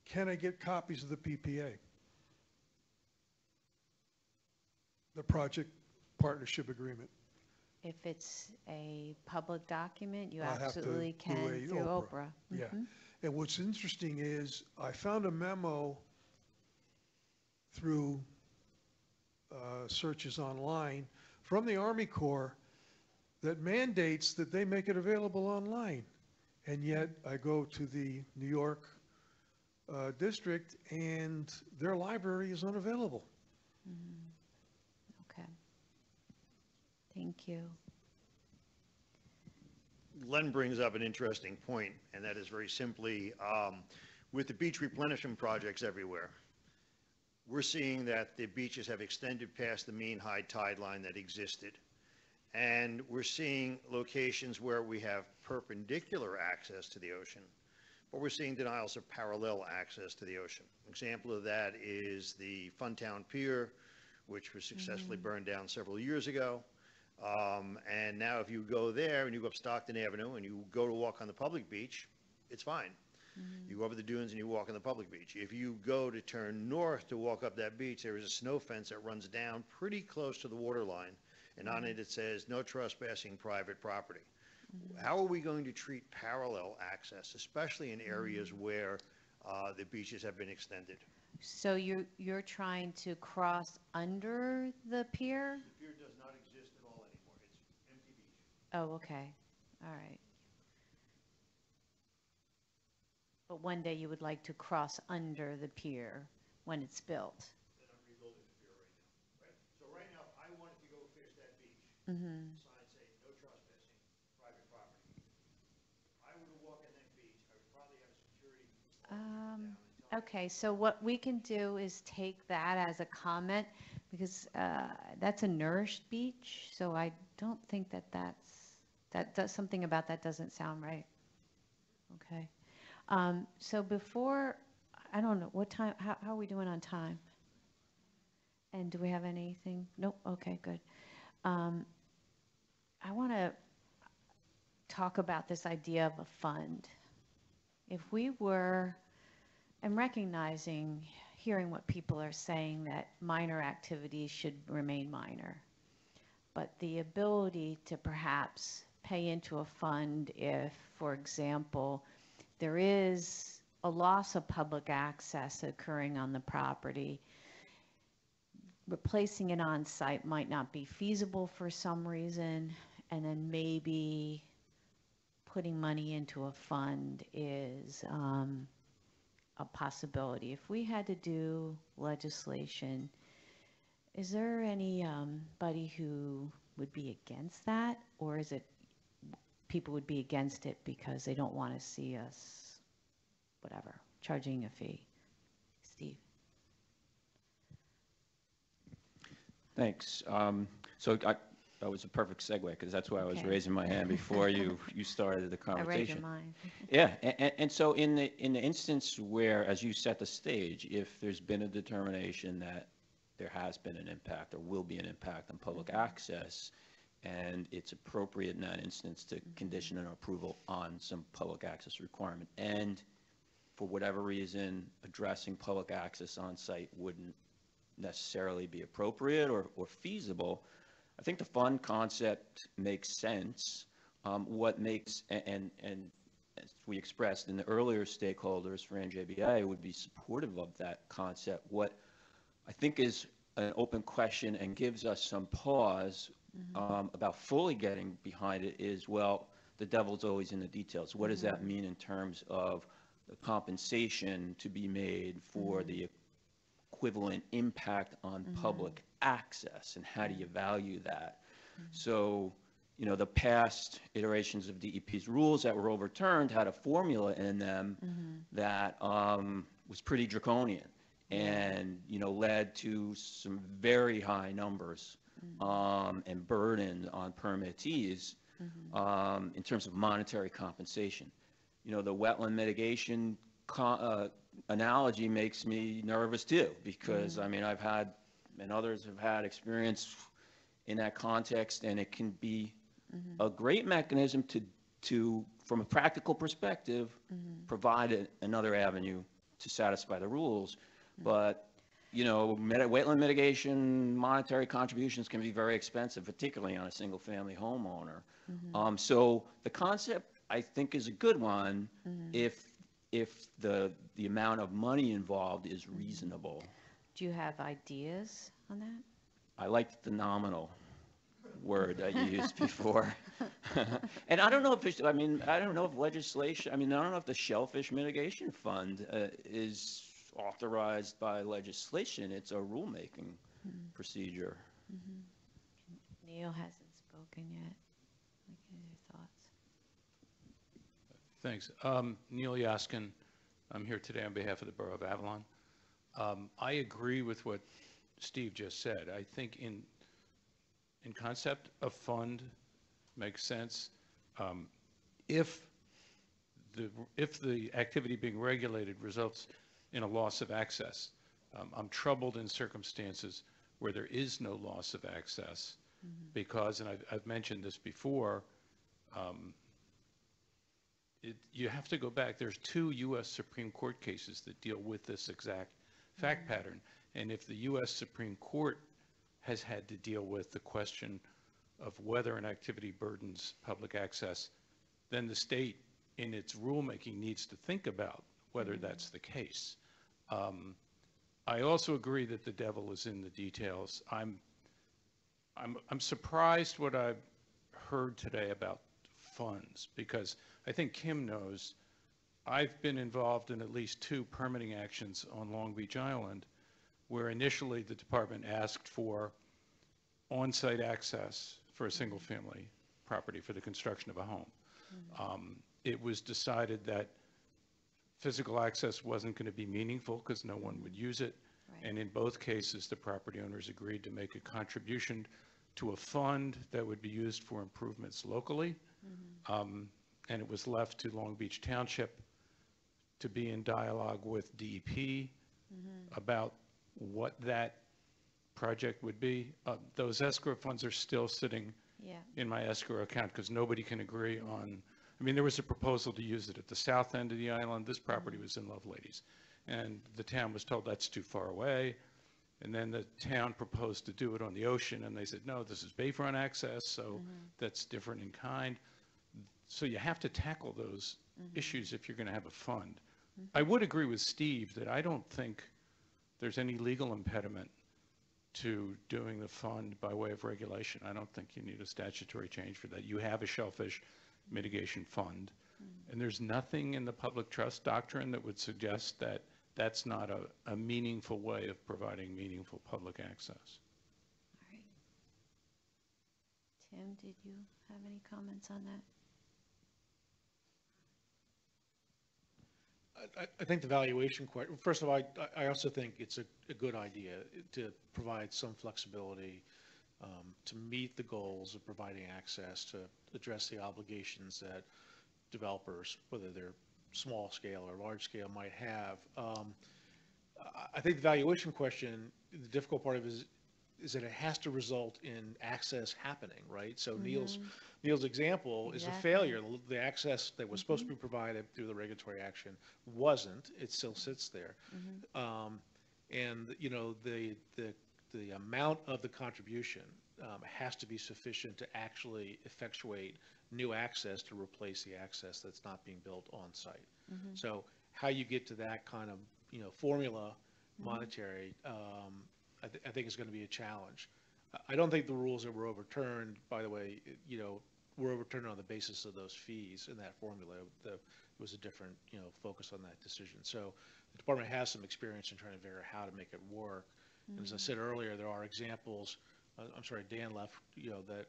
can I get copies of the PPA? The Project Partnership Agreement?
If it's a public document, you
I'll have to
absolutely
do
can
a
through
Oprah.
Oprah.
Yeah.
Mhm.
And what's interesting is I found a memo through searches online from the Army Corps that mandates that they make it available online. And yet I go to the New York district and their library is unavailable.
Okay. Thank you.
Len brings up an interesting point, and that is very simply, with the beach replenishment projects everywhere, we're seeing that the beaches have extended past the mean high tide line that existed. And we're seeing locations where we have perpendicular access to the ocean, but we're seeing denials of parallel access to the ocean. An example of that is the Funtown Pier, which was successfully burned down several years ago. And now if you go there and you go up Stockton Avenue and you go to walk on the public beach, it's fine. You go over the dunes and you walk on the public beach. If you go to turn north to walk up that beach, there is a snow fence that runs down pretty close to the water line. And on it, it says, no trespassing private property. How are we going to treat parallel access, especially in areas where the beaches have been extended?
So you're trying to cross under the pier?
The pier does not exist at all anymore. It's empty beach.
Oh, okay, all right. But one day you would like to cross under the pier when it's built?
Then I'm rebuilding the pier right now, right? So right now, if I wanted to go fish that beach, sign saying no trespassing, private property. If I were to walk in that beach, I would probably have a security down and tell me.
Okay, so what we can do is take that as a comment, because that's a nourished beach, so I don't think that's something about that doesn't sound right. Okay. So before, I don't know, what time, how are we doing on time? And do we have anything? Nope, okay, good. I want to talk about this idea of a fund. If we were, I'm recognizing, hearing what people are saying, that minor activities should remain minor, but the ability to perhaps pay into a fund if, for example, there is a loss of public access occurring on the property, replacing it on site might not be feasible for some reason, and then maybe putting money into a fund is a possibility. If we had to do legislation, is there anybody who would be against that, or is it people would be against it because they don't want to see us, whatever, charging a fee? Steve?
Thanks. So that was a perfect segue, because that's why I was
Okay.
raising my hand before you started the
I read your
conversation.
mind.
Yeah, and so in the instance where, as you set the stage, if there's been a determination that there has been an impact or will be an impact on public access, and it's appropriate in that instance to condition an approval on some public access requirement, and for whatever reason, addressing public access on site wouldn't necessarily be appropriate or feasible, I think the fund concept makes sense. What makes, and as we expressed in the earlier, stakeholders for NJBA would be supportive of that concept. What I think is an open question and gives us some pause about fully getting behind it is, well, the devil's always in the details. What does that mean in terms of the compensation to be made for the equivalent impact on public access, and how do you value that? So, you know, the past iterations of DEP's rules that were overturned had a formula in them that was pretty draconian and, you know, led to some very high numbers and burden on permittees in terms of monetary compensation. You know, the wetland mitigation analogy makes me nervous too, because I mean, I've had, and others have had, experience in that context, and it can be a great mechanism to from a practical perspective, provide another avenue to satisfy the rules. But, you know, wetland mitigation, monetary contributions can be very expensive, particularly on a single-family homeowner. So the concept, I think, is a good one if the amount of money involved is reasonable.
Do you have ideas on that?
I liked the nominal word that you used before. And I don't know if it's, I mean, I don't know if legislation, I mean, I don't know if the Shellfish Mitigation Fund is authorized by legislation. It's a rulemaking procedure.
Neil hasn't spoken yet. What are your thoughts?
Thanks. Neil Yaskin. I'm here today on behalf of the Borough of Avalon. I agree with what Steve just said. I think in concept, a fund makes sense. If the activity being regulated results in a loss of access, I'm troubled in circumstances where there is no loss of access, because, and I've mentioned this before, you have to go back. There's 2 U.S. Supreme Court cases that deal with this exact fact pattern. And if the U.S. Supreme Court has had to deal with the question of whether an activity burdens public access, then the state in its rulemaking needs to think about whether that's the case. I also agree that the devil is in the details. I'm surprised what I've heard today about funds, because I think Kim knows I've been involved in at least 2 permitting actions on Long Beach Island where initially the department asked for on-site access for a single-family property for the construction of a home. It was decided that physical access wasn't going to be meaningful because no one would use it. Right. And in both cases, the property owners agreed to make a contribution to a fund that would be used for improvements locally. And it was left to Long Beach Township to be in dialogue with DEP about what that project would be. Those escrow funds are still sitting in my escrow account because nobody can agree on. I mean, there was a proposal to use it at the south end of the island. This property was in Loveladies. And the town was told that's too far away. And then the town proposed to do it on the ocean, and they said, no, this is bayfront access, so that's different in kind. So you have to tackle those issues if you're going to have a fund. I would agree with Steve that I don't think there's any legal impediment to doing the fund by way of regulation. I don't think you need a statutory change for that. You have a shellfish mitigation fund, and there's nothing in the public trust doctrine that would suggest that that's not a meaningful way of providing meaningful public access.
All right. Tim, did you have any comments on that?
I think the valuation question, first of all, I also think it's a good idea to provide some flexibility to meet the goals of providing access, to address the obligations that developers, whether they're small scale or large scale, might have. I think the valuation question, the difficult part of it is that it has to result in access happening, right? So Neil's example is a failure. The access that was supposed to be provided through the regulatory action wasn't. It still sits there. And you know, the amount of the contribution has to be sufficient to actually effectuate new access to replace the access that's not being built on site. So how you get to that kind of, you know, formula monetary, I think is going to be a challenge. I don't think the rules that were overturned, by the way, you know, were overturned on the basis of those fees in that formula. It was a different, you know, focus on that decision. So the department has some experience in trying to figure out how to make it work. And as I said earlier, there are examples, I'm sorry, Dan left, you know, that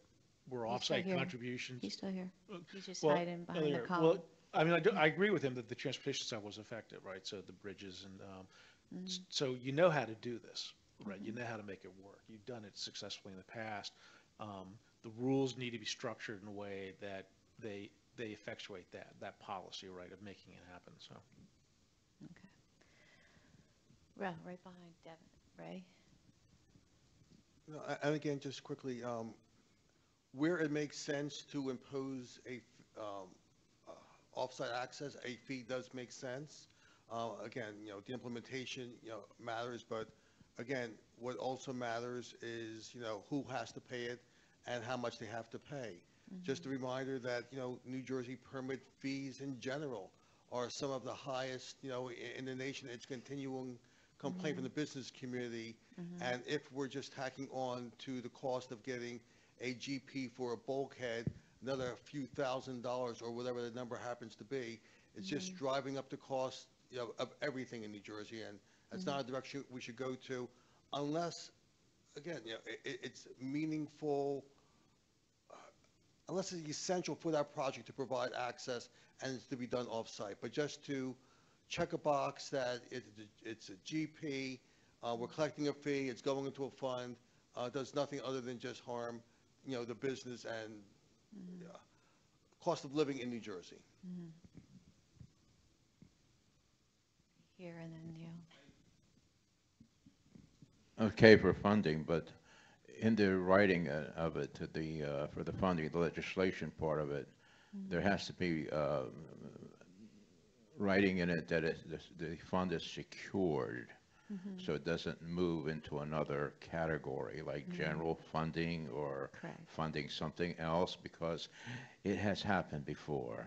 were offsite contributions.
He's still here. He's just hiding behind the column.
Well, I mean, I agree with him that the transportation side was affected, right? So the bridges and, so you know how to do this, right? You know how to make it work. You've done it successfully in the past. The rules need to be structured in a way that they effectuate that policy, right, of making it happen, so.
Okay. Well, right behind Devin. Ray?
And again, just quickly, where it makes sense to impose a offsite access, a fee does make sense. Again, you know, the implementation, you know, matters, but again, what also matters is, you know, who has to pay it and how much they have to pay. Just a reminder that, you know, New Jersey permit fees in general are some of the highest, you know, in the nation. It's continuing complaint from the business community, and if we're just tacking on to the cost of getting a GP for a bulkhead, another few $1,000s or whatever the number happens to be, it's just driving up the cost, you know, of everything in New Jersey, and that's not a direction we should go to, unless, again, you know, it's meaningful, unless it's essential for that project to provide access and it's to be done off-site. But just to check a box that it's a GP, we're collecting a fee, it's going into a fund, does nothing other than just harm, you know, the business and cost of living in New Jersey.
Here and then you.
Okay for funding, but in the writing of it, to the, for the funding, the legislation part of it, there has to be writing in it that the fund is secured, so it doesn't move into another category, like general funding or
Correct.
funding something else, because it has happened before.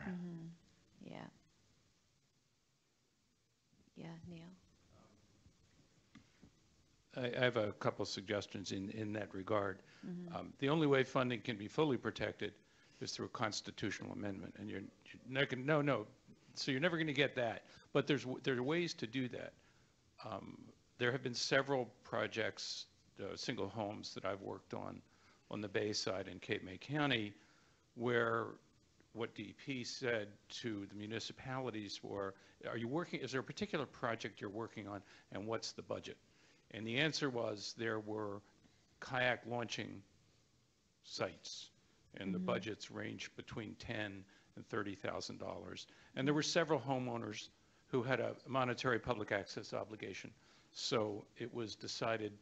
Yeah. Yeah, Neil?
I have a couple suggestions in that regard. The only way funding can be fully protected is through a constitutional amendment, and you're not going no, so you're never going to get that. But there are ways to do that. There have been several projects, single homes that I've worked on the Bay Side in Cape May County, where what DEP said to the municipalities were, is there a particular project you're working on, and what's the budget? And the answer was there were kayak launching sites, and the budgets ranged between $10,000 and $30,000. And there were several homeowners who had a monetary public access obligation. So it was decided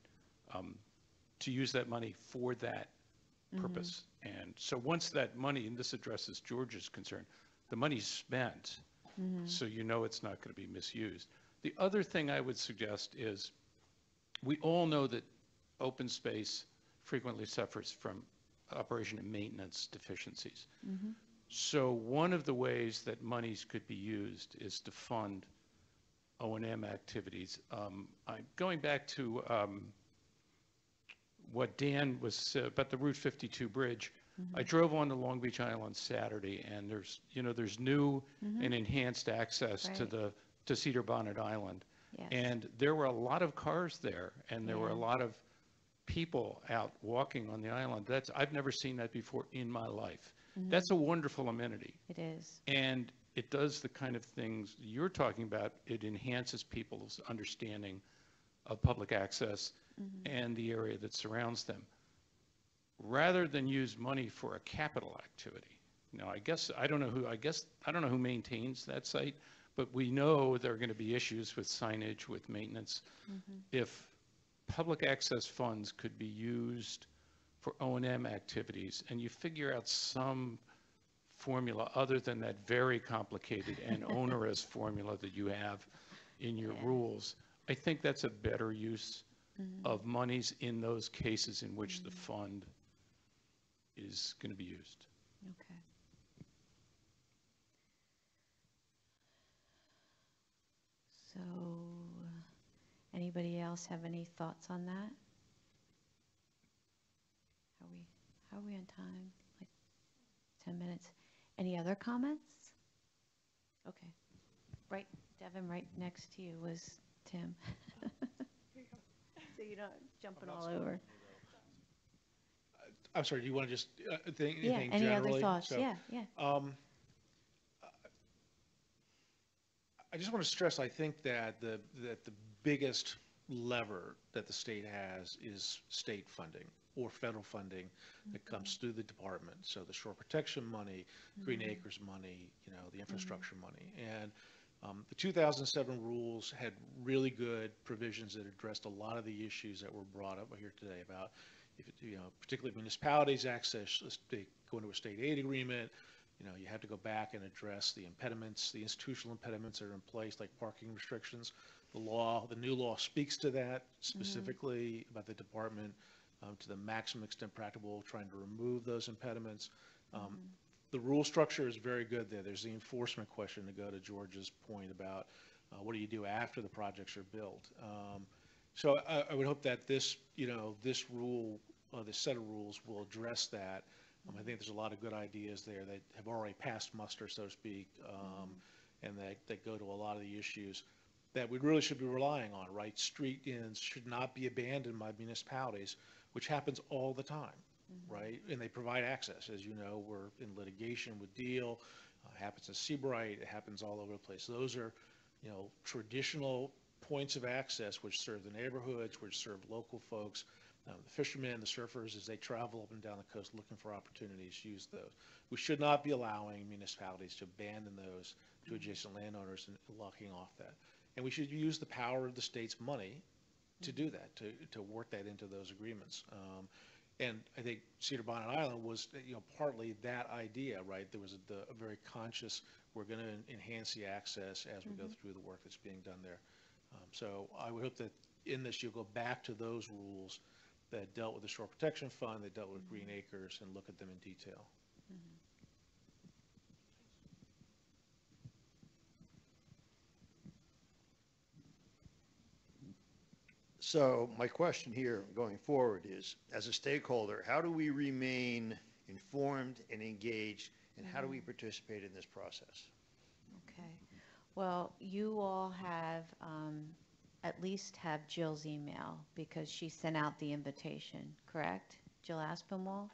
to use that money for that purpose. And so once that money, and this addresses George's concern, the money's spent, so you know it's not going to be misused. The other thing I would suggest is, we all know that open space frequently suffers from operation and maintenance deficiencies. So one of the ways that monies could be used is to fund O&M activities. Going back to what Dan was about the Route 52 bridge, I drove on to Long Beach Island Saturday, and there's new and enhanced access to Cedar Bonnet Island.
Yes.
And there were a lot of cars there, and there were a lot of people out walking on the island. I've never seen that before in my life. That's a wonderful amenity.
It is.
And it does the kind of things you're talking about. It enhances people's understanding of public access and the area that surrounds them, rather than use money for a capital activity. Now, I don't know who maintains that site, but we know there are going to be issues with signage, with maintenance. If public access funds could be used for O&M activities, and you figure out some formula other than that very complicated and onerous formula that you have in your rules, I think that's a better use of monies in those cases in which the fund is going to be used.
Okay. So, anybody else have any thoughts on that? How are we on time? Like 10 minutes. Any other comments? Okay. Right, Devin, right next to you was Tim. So you're not jumping all over.
I'm sorry, do you want to just think
Yeah,
anything
any
generally?
other thoughts?
So,
Yeah.
I just want to stress, I think that the biggest lever that the state has is state funding or federal funding that comes through the department. So the shore protection money, Green Acres money, the infrastructure money. And the 2007 rules had really good provisions that addressed a lot of the issues that were brought up here today about, particularly municipalities access, they go into a state aid agreement. You have to go back and address the impediments, the institutional impediments that are in place, like parking restrictions. The new law speaks to that specifically about the department to the maximum extent practicable, trying to remove those impediments. The rule structure is very good there. There's the enforcement question, to go to George's point about what do you do after the projects are built. So I would hope that this rule, this set of rules will address that. I think there's a lot of good ideas there that have already passed muster, so to speak, and that go to a lot of the issues that we really should be relying on, right? Street ends should not be abandoned by municipalities, which happens all the time, right? And they provide access. As you know, we're in litigation with Deal. It happens at Seabright. It happens all over the place. Those are, traditional points of access which serve the neighborhoods, which serve local folks. The fishermen, the surfers, as they travel up and down the coast looking for opportunities, use those. We should not be allowing municipalities to abandon those to adjacent landowners and locking off that. And we should use the power of the state's money to do that, to work that into those agreements. And I think Cedar Bonnet Island was, partly that idea, right? There was a very conscious, we're going to enhance the access as we go through the work that's being done there. So I would hope that in this, you'll go back to those rules that dealt with the Shore Protection Fund, that dealt with Green Acres, and look at them in detail.
So my question here going forward is, as a stakeholder, how do we remain informed and engaged, and how do we participate in this process?
Okay. Well, you all have, at least have Jill's email because she sent out the invitation, correct? Jill Aspinwall?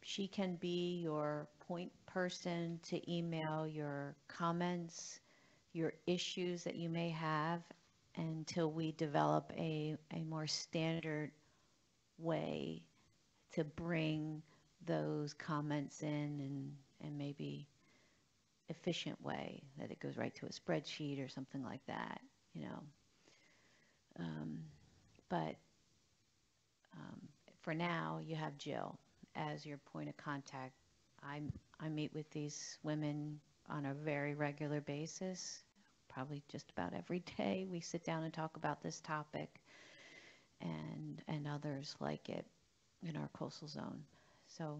She can be your point person to email your comments, your issues that you may have, until we develop a more standard way to bring those comments in and maybe efficient way that it goes right to a spreadsheet or something like that, but for now, you have Jill as your point of contact. I meet with these women on a very regular basis. Probably just about every day we sit down and talk about this topic and others like it in our coastal zone. So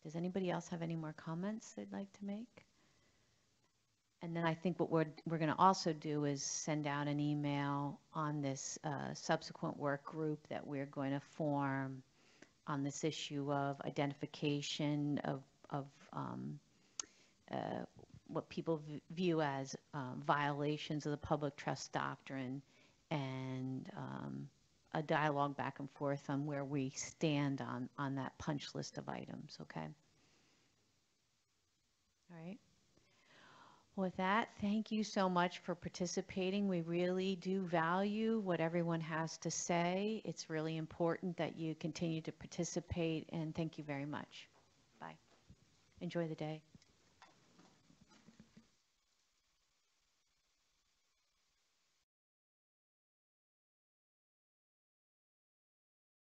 does anybody else have any more comments they'd like to make? And then I think what we're going to also do is send out an email on this subsequent work group that we're going to form on this issue of identification of what people view as violations of the public trust doctrine, and a dialogue back and forth on where we stand on that punch list of items, okay? All right. With that, thank you so much for participating. We really do value what everyone has to say. It's really important that you continue to participate, and thank you very much. Bye. Enjoy the day.